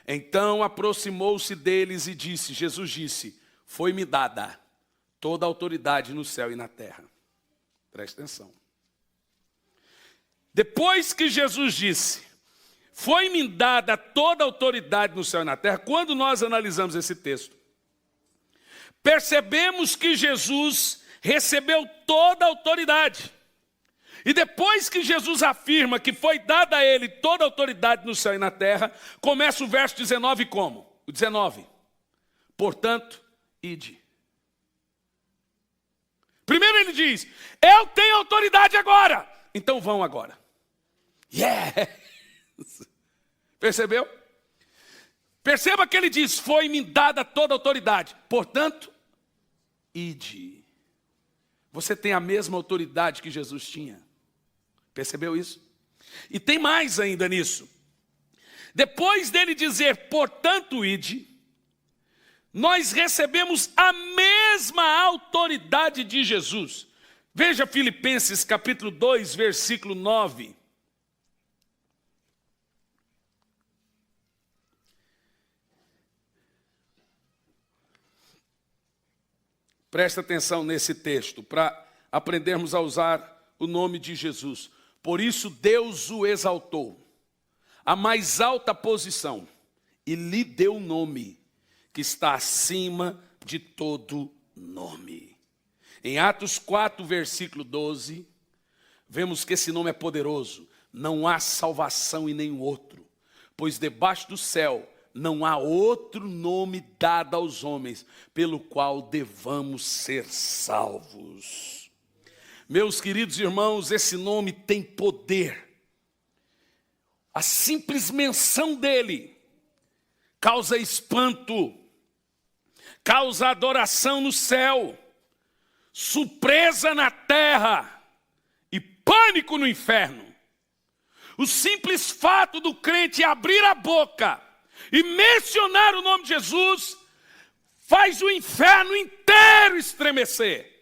Então aproximou-se deles e disse, Jesus disse, foi-me dada toda a autoridade no céu e na terra. Presta atenção. Depois que Jesus disse, foi-me dada toda a autoridade no céu e na terra, quando nós analisamos esse texto, percebemos que Jesus recebeu toda a autoridade. E depois que Jesus afirma que foi dada a ele toda a autoridade no céu e na terra, começa o verso 19 como? O 19. Portanto, ide. Primeiro ele diz, eu tenho autoridade agora. Então vão agora. Yeah! Percebeu? Perceba que ele diz, foi-me dada toda a autoridade. Portanto, ide. Você tem a mesma autoridade que Jesus tinha. Percebeu isso? E tem mais ainda nisso. Depois dele dizer, portanto, ide, nós recebemos a mesma autoridade de Jesus. Veja Filipenses capítulo 2, versículo 9. Presta atenção nesse texto, para aprendermos a usar o nome de Jesus. Por isso Deus o exaltou à mais alta posição e lhe deu o nome que está acima de todo nome. Em Atos 4, versículo 12, vemos que esse nome é poderoso. Não há salvação em nenhum outro, pois debaixo do céu não há outro nome dado aos homens pelo qual devamos ser salvos. Meus queridos irmãos, esse nome tem poder. A simples menção dele causa espanto, causa adoração no céu, surpresa na terra e pânico no inferno. O simples fato do crente abrir a boca e mencionar o nome de Jesus faz o inferno inteiro estremecer.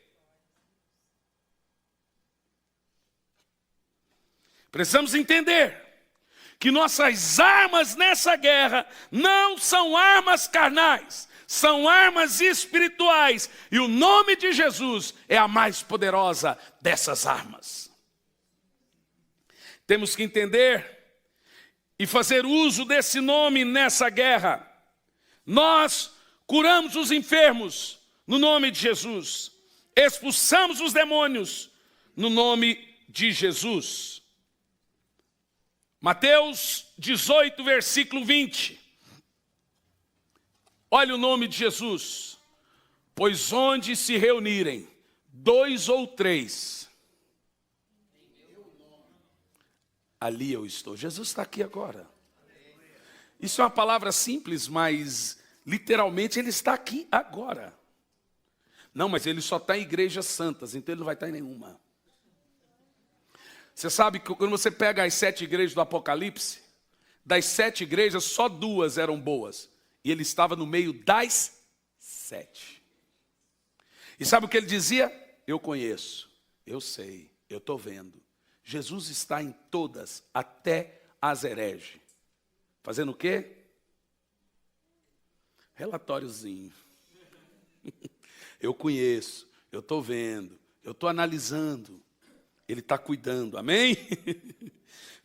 Precisamos entender que nossas armas nessa guerra não são armas carnais, são armas espirituais. E o nome de Jesus é a mais poderosa dessas armas. Temos que entender e fazer uso desse nome nessa guerra. Nós curamos os enfermos no nome de Jesus. Expulsamos os demônios no nome de Jesus. Mateus 18, versículo 20. Olha o nome de Jesus. Pois onde se reunirem 2 ou 3. ali eu estou. Jesus está aqui agora. Isso é uma palavra simples, mas literalmente ele está aqui agora. Não, mas ele só está em igrejas santas, então ele não vai estar em nenhuma. Você sabe que quando você pega as 7 igrejas do Apocalipse, das 7 igrejas, só 2 eram boas. E ele estava no meio das 7. E sabe o que ele dizia? Eu conheço, eu sei, eu estou vendo. Jesus está em todas, até as hereges. Fazendo o quê? Relatóriozinho. Eu conheço, eu estou vendo, eu estou analisando. Ele está cuidando, amém?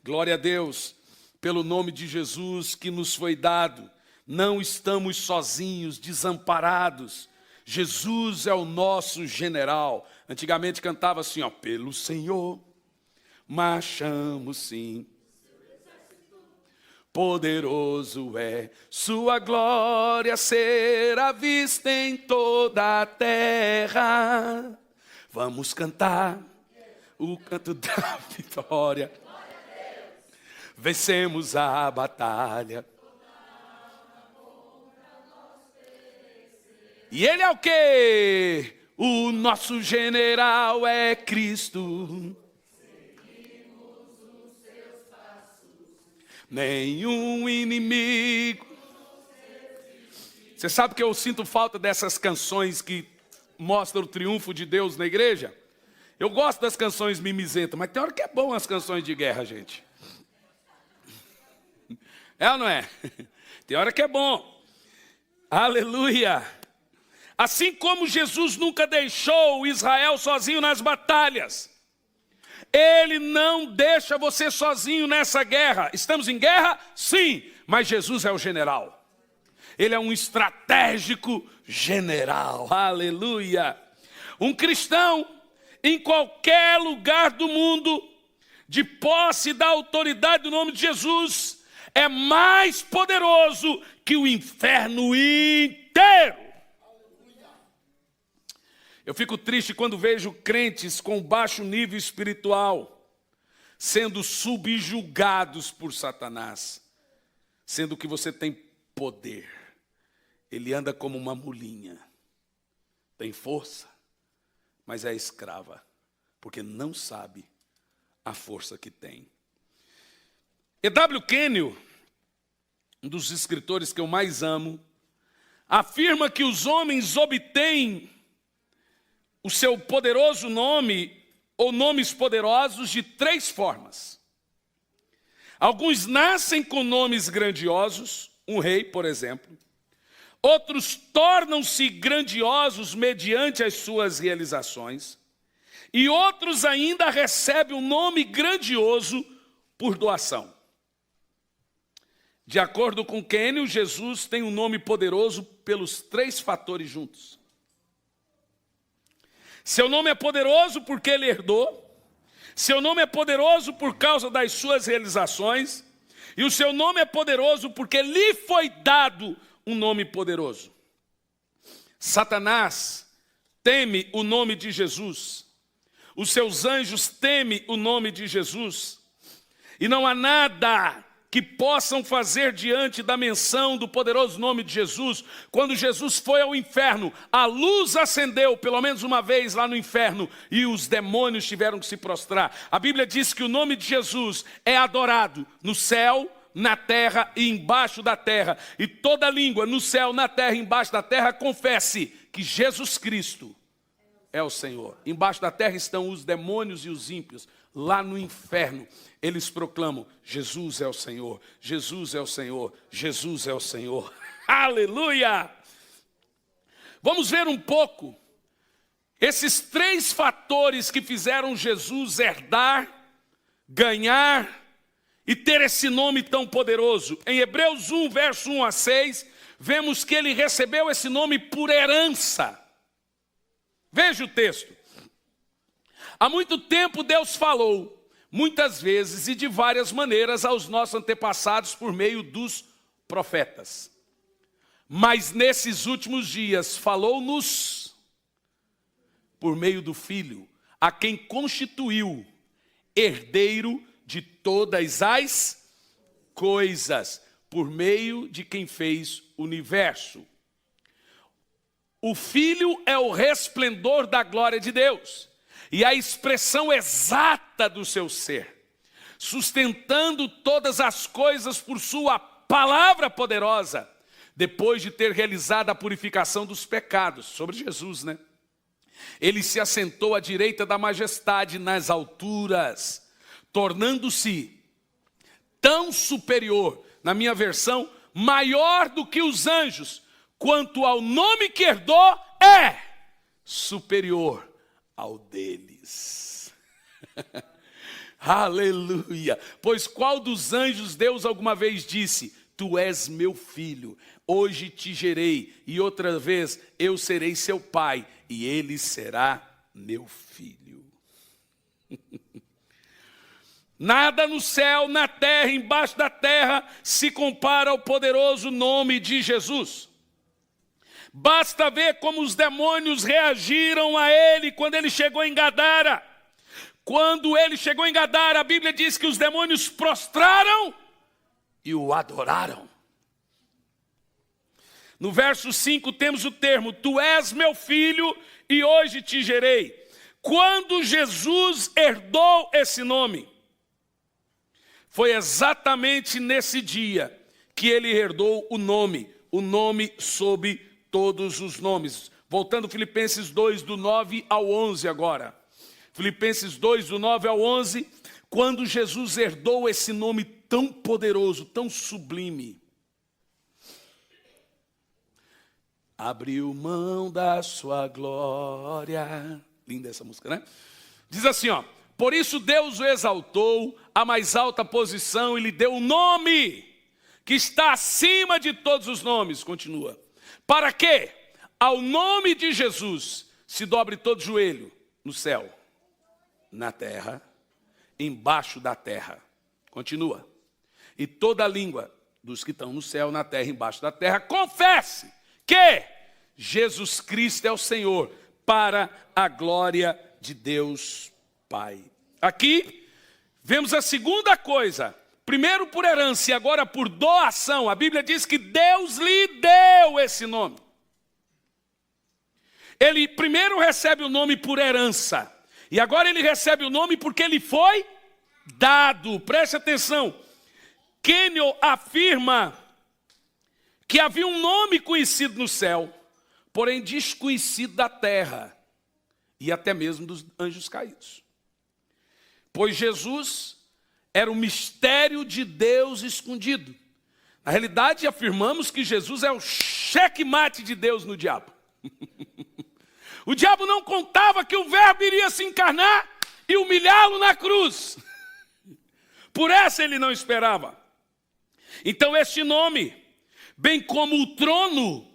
Glória a Deus, pelo nome de Jesus que nos foi dado. Não estamos sozinhos, desamparados. Jesus é o nosso general. Antigamente cantava assim, ó, pelo Senhor marchamos sim. Poderoso é sua glória será vista em toda a terra. Vamos cantar o canto da vitória. Vencemos a batalha. E ele é o quê? O nosso general é Cristo. Nenhum inimigo. Você sabe que eu sinto falta dessas canções que mostram o triunfo de Deus na igreja? Eu gosto das canções mimizentas, mas tem hora que é bom as canções de guerra, gente. É ou não é? Tem hora que é bom. Aleluia. Assim como Jesus nunca deixou Israel sozinho nas batalhas, Ele não deixa você sozinho nessa guerra. Estamos em guerra? Sim, mas Jesus é o general. Ele é um estratégico general. Aleluia. Um cristão, em qualquer lugar do mundo, de posse da autoridade do nome de Jesus, é mais poderoso que o inferno inteiro. Eu fico triste quando vejo crentes com baixo nível espiritual sendo subjugados por Satanás, sendo que você tem poder. Ele anda como uma mulinha, tem força, mas é escrava, porque não sabe a força que tem. E.W. Kenyon, um dos escritores que eu mais amo, afirma que os homens obtêm o seu poderoso nome, ou nomes poderosos, de 3 formas. Alguns nascem com nomes grandiosos, um rei, por exemplo. Outros tornam-se grandiosos mediante as suas realizações. E outros ainda recebem um nome grandioso por doação. De acordo com Kenyon, Jesus tem um nome poderoso pelos 3 fatores juntos. Seu nome é poderoso porque ele herdou. Seu nome é poderoso por causa das suas realizações. E o seu nome é poderoso porque lhe foi dado um nome poderoso. Satanás teme o nome de Jesus. Os seus anjos temem o nome de Jesus. E não há nada que possam fazer diante da menção do poderoso nome de Jesus. Quando Jesus foi ao inferno, a luz acendeu pelo menos uma vez lá no inferno e os demônios tiveram que se prostrar. A Bíblia diz que o nome de Jesus é adorado no céu, na terra e embaixo da terra. E toda língua no céu, na terra e embaixo da terra confesse que Jesus Cristo é o Senhor. Embaixo da terra estão os demônios e os ímpios. Lá no inferno, eles proclamam, Jesus é o Senhor, Jesus é o Senhor, Jesus é o Senhor. Aleluia! Vamos ver um pouco esses 3 fatores que fizeram Jesus herdar, ganhar e ter esse nome tão poderoso. Em Hebreus 1, verso 1 a 6, vemos que ele recebeu esse nome por herança. Veja o texto. Há muito tempo Deus falou, muitas vezes e de várias maneiras, aos nossos antepassados por meio dos profetas. Mas nesses últimos dias falou-nos por meio do Filho, a quem constituiu herdeiro de todas as coisas, por meio de quem fez o universo. O Filho é o resplendor da glória de Deus e a expressão exata do seu ser, sustentando todas as coisas por sua palavra poderosa, depois de ter realizado a purificação dos pecados. Sobre Jesus, né? Ele se assentou à direita da majestade nas alturas, tornando-se tão superior, na minha versão, maior do que os anjos, quanto ao nome que herdou é superior ao deles. Aleluia! Pois qual dos anjos Deus alguma vez disse: tu és meu filho, hoje te gerei, e outra vez eu serei seu pai, e ele será meu filho. Nada no céu, na terra, embaixo da terra, se compara ao poderoso nome de Jesus. Basta ver como os demônios reagiram a ele quando ele chegou em Gadara. Quando ele chegou em Gadara, a Bíblia diz que os demônios prostraram e o adoraram. No verso 5 temos o termo: tu és meu filho e hoje te gerei. Quando Jesus herdou esse nome, foi exatamente nesse dia que ele herdou o nome sobre todos os nomes. Voltando Filipenses 2, do 9 ao 11 agora. Filipenses 2, do 9 ao 11, quando Jesus herdou esse nome tão poderoso, tão sublime. Abriu mão da sua glória. Linda essa música, né? Diz assim, ó: por isso Deus o exaltou à mais alta posição e lhe deu um nome que está acima de todos os nomes. Continua. Para que ao nome de Jesus se dobre todo joelho no céu, na terra, embaixo da terra. Continua. E toda língua dos que estão no céu, na terra, embaixo da terra, confesse que Jesus Cristo é o Senhor, para a glória de Deus Pai. Aqui vemos a segunda coisa. Primeiro por herança e agora por doação. A Bíblia diz que Deus lhe deu esse nome. Ele primeiro recebe o nome por herança. E agora ele recebe o nome porque ele foi dado. Preste atenção. Kenyon afirma que havia um nome conhecido no céu, porém desconhecido da terra e até mesmo dos anjos caídos. Pois Jesus era um mistério de Deus escondido. Na realidade, afirmamos que Jesus é o checkmate de Deus no diabo. O diabo não contava que o verbo iria se encarnar e humilhá-lo na cruz. Por essa ele não esperava. Então este nome, bem como o trono,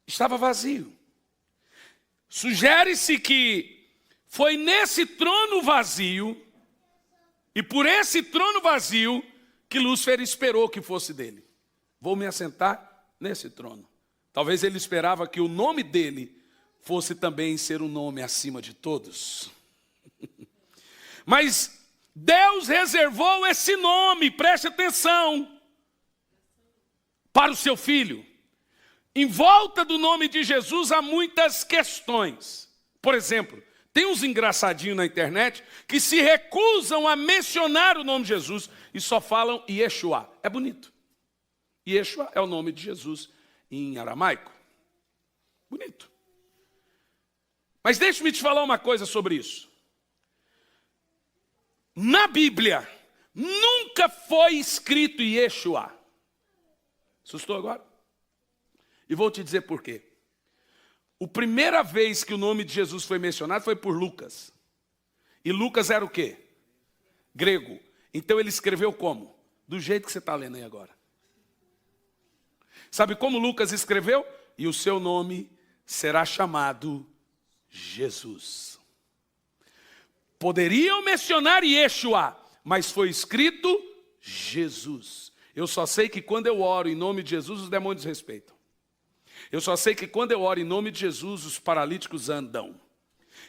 estava vazio. Sugere-se que foi nesse trono vazio, e por esse trono vazio, que Lúcifer esperou que fosse dele. Vou me assentar nesse trono. Talvez ele esperava que o nome dele fosse também ser um nome acima de todos. Mas Deus reservou esse nome, preste atenção, para o seu filho. Em volta do nome de Jesus há muitas questões. Por exemplo, tem uns engraçadinhos na internet que se recusam a mencionar o nome de Jesus e só falam Yeshua. É bonito. Yeshua é o nome de Jesus em aramaico. Bonito. Mas deixe-me te falar uma coisa sobre isso. Na Bíblia, nunca foi escrito Yeshua. Assustou agora? E vou te dizer por quê. A primeira vez que o nome de Jesus foi mencionado foi por Lucas. E Lucas era o quê? Grego. Então ele escreveu como? Do jeito que você está lendo aí agora. Sabe como Lucas escreveu? E o seu nome será chamado Jesus. Poderiam mencionar Yeshua, mas foi escrito Jesus. Eu só sei que quando eu oro em nome de Jesus, os demônios respeitam. Eu só sei que quando eu oro em nome de Jesus, os paralíticos andam.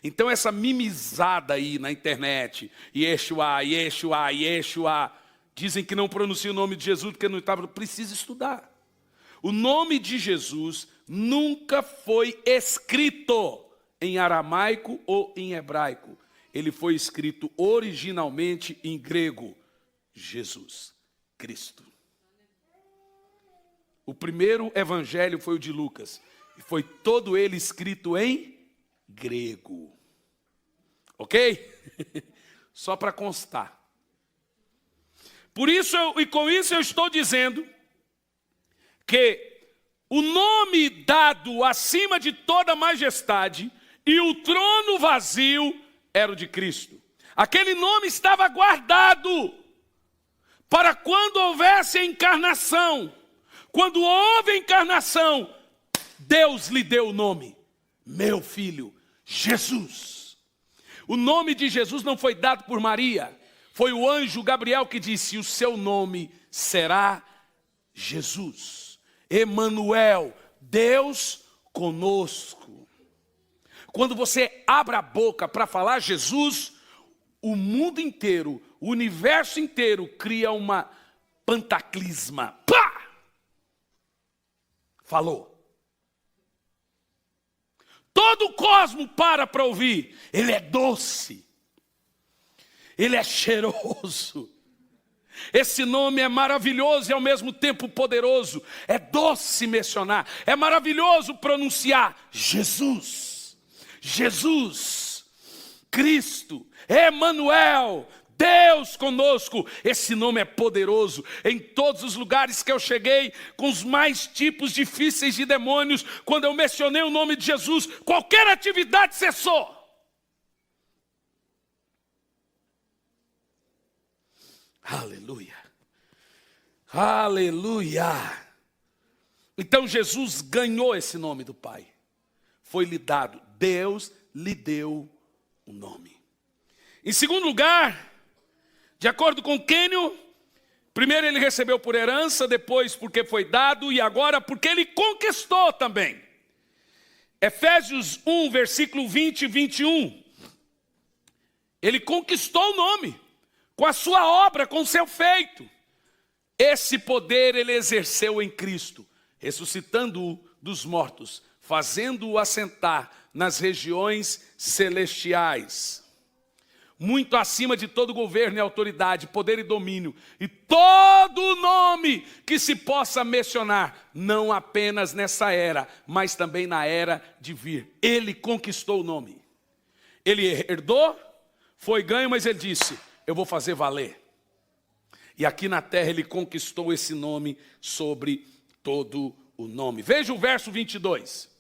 Então essa mimizada aí na internet, Yeshua, Yeshua, Yeshua, dizem que não pronuncia o nome de Jesus porque não estava, precisa estudar. O nome de Jesus nunca foi escrito em aramaico ou em hebraico. Ele foi escrito originalmente em grego, Jesus, Cristo. O primeiro evangelho foi o de Lucas, e foi todo ele escrito em grego. Ok? Só para constar. Por isso, e com isso eu estou dizendo que o nome dado acima de toda majestade e o trono vazio era o de Cristo. Aquele nome estava guardado para quando houvesse a encarnação. Quando houve a encarnação, Deus lhe deu o nome, meu filho, Jesus. O nome de Jesus não foi dado por Maria, foi o anjo Gabriel que disse, o seu nome será Jesus. Emanuel, Deus conosco. Quando você abre a boca para falar Jesus, o mundo inteiro, o universo inteiro cria uma pantaclisma. Pá! Falou. Todo o cosmo para ouvir. Ele é doce. Ele é cheiroso. Esse nome é maravilhoso e ao mesmo tempo poderoso. É doce mencionar. É maravilhoso pronunciar. Jesus. Jesus. Cristo. Emanuel. Deus conosco. Esse nome é poderoso. Em todos os lugares que eu cheguei, com os mais tipos difíceis de demônios, quando eu mencionei o nome de Jesus, qualquer atividade cessou. Aleluia. Aleluia. Então Jesus ganhou esse nome do Pai. Foi-lhe dado. Deus lhe deu o nome. Em segundo lugar, de acordo com Quênio, primeiro ele recebeu por herança, depois porque foi dado e agora porque ele conquistou também. Efésios 1, versículo 20 e 21. Ele conquistou o nome, com a sua obra, com o seu feito. Esse poder ele exerceu em Cristo, ressuscitando-o dos mortos, fazendo-o assentar nas regiões celestiais, muito acima de todo governo e autoridade, poder e domínio, e todo nome que se possa mencionar, não apenas nessa era, mas também na era de vir. Ele conquistou o nome. Ele herdou, foi ganho, mas ele disse, eu vou fazer valer. E aqui na terra ele conquistou esse nome sobre todo o nome. Veja o verso 22.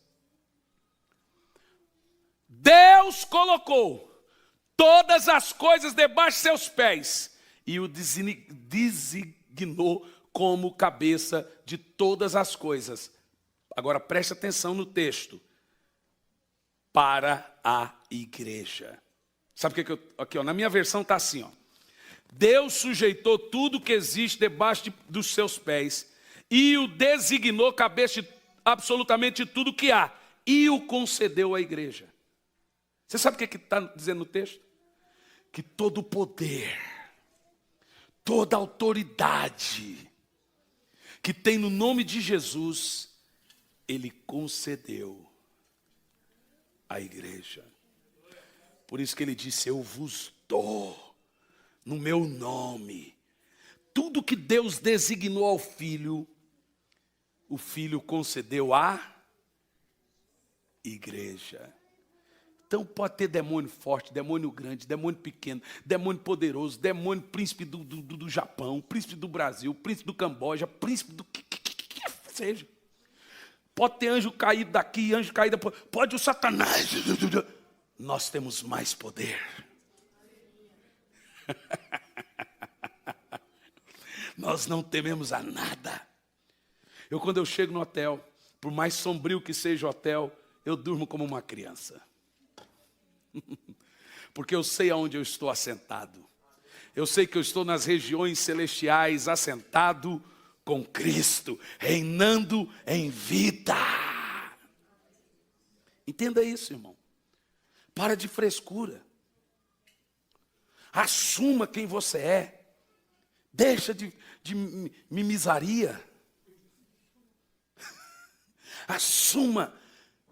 Deus colocou todas as coisas debaixo de seus pés e o designou como cabeça de todas as coisas. Agora preste atenção no texto. Para a igreja. Sabe o que eu... Aqui, ó, na minha versão está assim, ó. Deus sujeitou tudo que existe debaixo dos seus pés e o designou cabeça de absolutamente tudo que há e o concedeu à igreja. Você sabe o que está dizendo no texto? Que todo poder, toda autoridade que tem no nome de Jesus, Ele concedeu à igreja. Por isso que Ele disse, eu vos dou no meu nome. Tudo que Deus designou ao Filho, o Filho concedeu à igreja. Então pode ter demônio forte, demônio grande, demônio pequeno, demônio poderoso, demônio príncipe do Japão, príncipe do Brasil, príncipe do Camboja, príncipe do que seja. Pode ter anjo caído daqui, anjo caído, pode o Satanás. Nós temos mais poder. Nós não tememos a nada. Quando eu chego no hotel, por mais sombrio que seja o hotel, eu durmo como uma criança. Porque eu sei aonde eu estou assentado. Eu sei que eu estou nas regiões celestiais, assentado com Cristo, reinando em vida. Entenda isso, irmão. Para de frescura. Assuma quem você é. Deixa de mimizaria. Assuma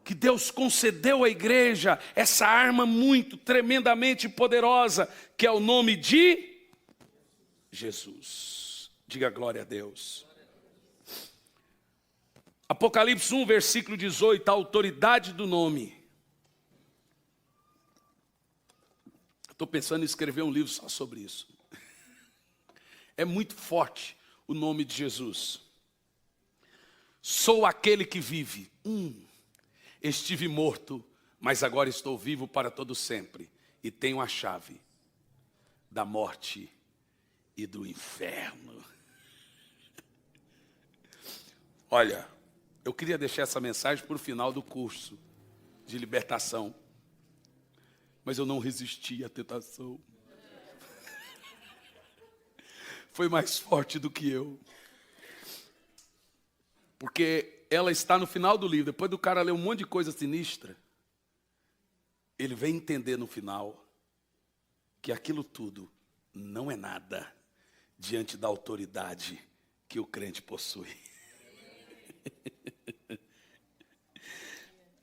que Deus concedeu à igreja essa arma muito, tremendamente poderosa, que é o nome de Jesus. Diga glória a Deus. Apocalipse 1, versículo 18, a autoridade do nome. Estou pensando em escrever um livro só sobre isso. É muito forte o nome de Jesus. Sou aquele que vive. Estive morto, mas agora estou vivo para todo sempre. E tenho a chave da morte e do inferno. Olha, eu queria deixar essa mensagem para o final do curso de libertação. Mas eu não resisti à tentação. Foi mais forte do que eu. Porque ela está no final do livro. Depois do cara ler um monte de coisa sinistra, ele vem entender no final que aquilo tudo não é nada diante da autoridade que o crente possui.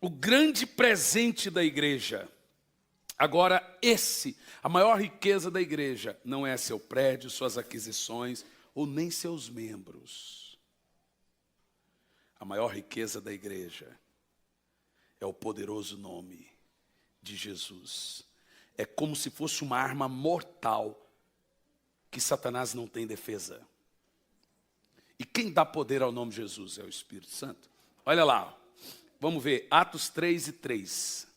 O grande presente da igreja. Agora, a maior riqueza da igreja não é seu prédio, suas aquisições ou nem seus membros. A maior riqueza da igreja é o poderoso nome de Jesus. É como se fosse uma arma mortal que Satanás não tem defesa. E quem dá poder ao nome de Jesus é o Espírito Santo. Olha lá, vamos ver Atos 3:3.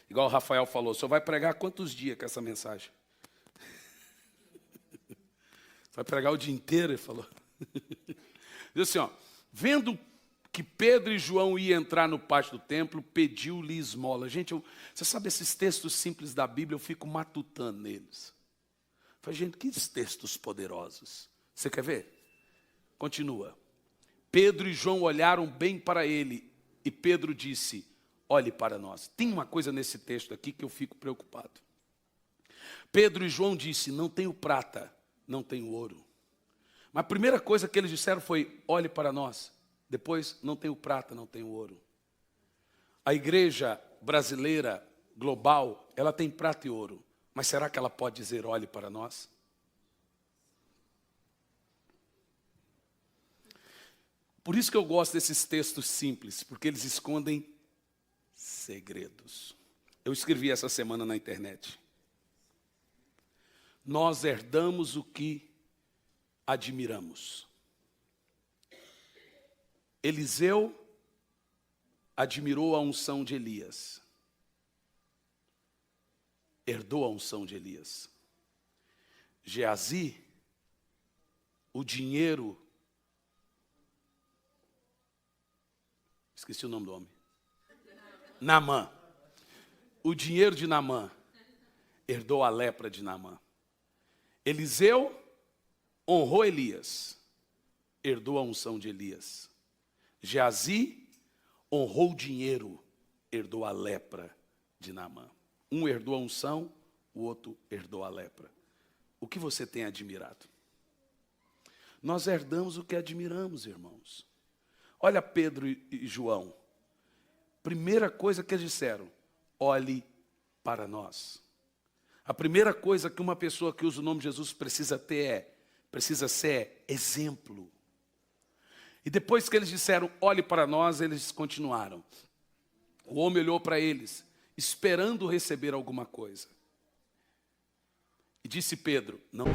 Igual o Rafael falou, o senhor vai pregar quantos dias com essa mensagem? Vai pregar o dia inteiro, ele falou. Diz assim, ó, vendo que Pedro e João iam entrar no pátio do templo, pediu-lhe esmola. Gente, você sabe esses textos simples da Bíblia, eu fico matutando neles. Falei, gente, que textos poderosos. Você quer ver? Continua. Pedro e João olharam bem para ele, e Pedro disse, olhe para nós. Tem uma coisa nesse texto aqui que eu fico preocupado. Pedro e João disse, não tenho prata, não tenho ouro. Mas a primeira coisa que eles disseram foi, olhe para nós. Depois, não tenho prata, não tenho ouro. A igreja brasileira, global, ela tem prata e ouro. Mas será que ela pode dizer, olhe para nós? Por isso que eu gosto desses textos simples, porque eles escondem segredos. Eu escrevi essa semana na internet. Nós herdamos o que admiramos. Eliseu admirou a unção de Elias. Herdou a unção de Elias. Geazi, o dinheiro... Esqueci o nome do homem. Naamã. O dinheiro de Naamã herdou a lepra de Naamã. Eliseu honrou Elias, herdou a unção de Elias. Geazi honrou o dinheiro, herdou a lepra de Naamã. Um herdou a unção, o outro herdou a lepra. O que você tem admirado? Nós herdamos o que admiramos, irmãos. Olha Pedro e João. Primeira coisa que eles disseram, olhe para nós. A primeira coisa que uma pessoa que usa o nome de Jesus precisa ser exemplo. E depois que eles disseram, olhe para nós, eles continuaram. O homem olhou para eles, esperando receber alguma coisa. E disse Pedro, não.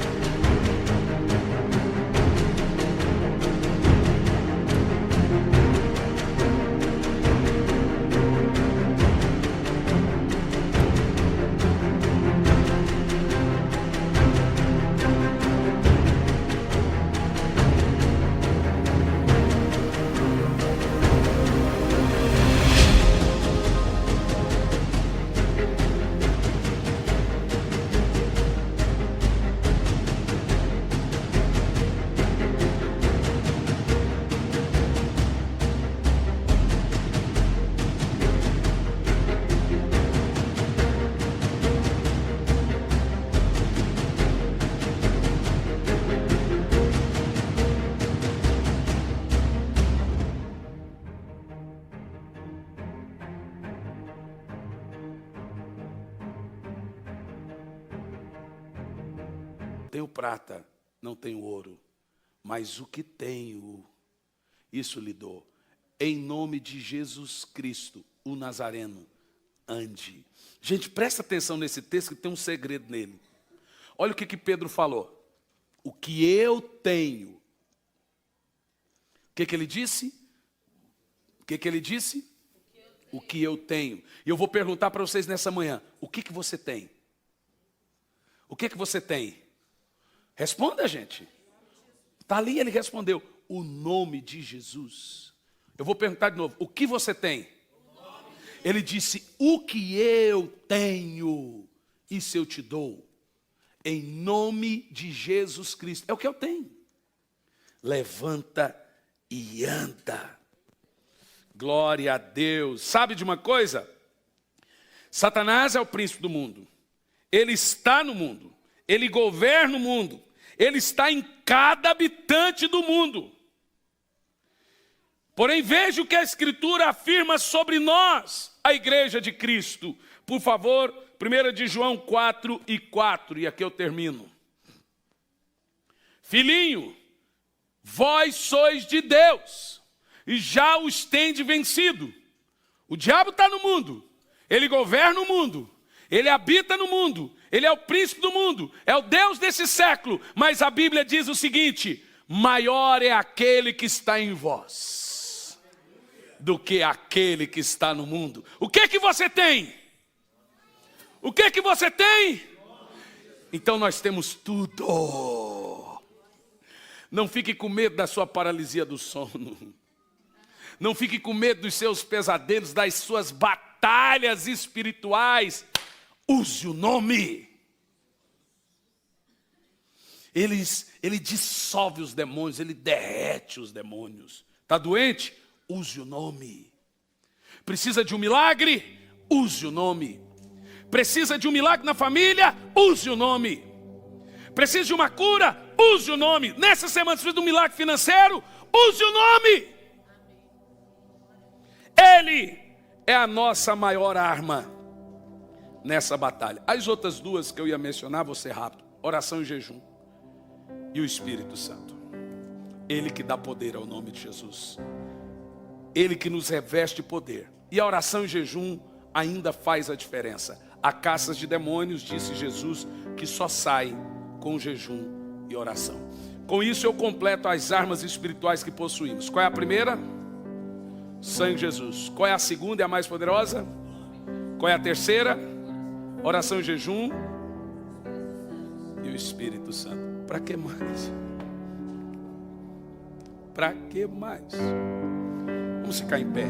tenho prata, não tenho ouro, mas o que tenho, isso lhe dou. Em nome de Jesus Cristo, o Nazareno, ande. Gente, presta atenção nesse texto que tem um segredo nele. Olha o que Pedro falou. O que eu tenho. O que ele disse? O que ele disse? O que eu tenho. E eu vou perguntar para vocês nessa manhã. O que você tem? O que você tem? Responda, gente. Está ali, ele respondeu. O nome de Jesus. Eu vou perguntar de novo. O que você tem? Ele disse, o que eu tenho, isso eu te dou. Em nome de Jesus Cristo. É o que eu tenho. Levanta e anda. Glória a Deus. Sabe de uma coisa? Satanás é o príncipe do mundo. Ele está no mundo. Ele governa o mundo. Ele está em cada habitante do mundo. Porém, veja o que a Escritura afirma sobre nós, a igreja de Cristo. Por favor, 1 de João 4:4, e aqui eu termino. Filhinho, vós sois de Deus, e já os tende vencido. O diabo está no mundo, ele governa o mundo, ele habita no mundo, ele é o príncipe do mundo, é o Deus desse século. Mas a Bíblia diz o seguinte, maior é aquele que está em vós do que aquele que está no mundo. O que você tem? O que você tem? Então nós temos tudo. Não fique com medo da sua paralisia do sono. Não fique com medo dos seus pesadelos, das suas batalhas espirituais. Use o nome. Ele dissolve os demônios, ele derrete os demônios. Está doente? Use o nome. Precisa de um milagre? Use o nome. Precisa de um milagre na família? Use o nome. Precisa de uma cura? Use o nome. Nessa semana precisa de um milagre financeiro? Use o nome. Ele é a nossa maior arma nessa batalha. As outras duas que eu ia mencionar, vou ser rápido. Oração e jejum. E o Espírito Santo. Ele que dá poder ao nome de Jesus. Ele que nos reveste de poder. E a oração e jejum ainda faz a diferença. Há caças de demônios, disse Jesus, que só saem com jejum e oração. Com isso eu completo as armas espirituais que possuímos. Qual é a primeira? Sangue de Jesus. Qual é a segunda e a mais poderosa? Qual é a terceira? Oração e jejum e o Espírito Santo. Para que mais? Para que mais? Vamos ficar em pé.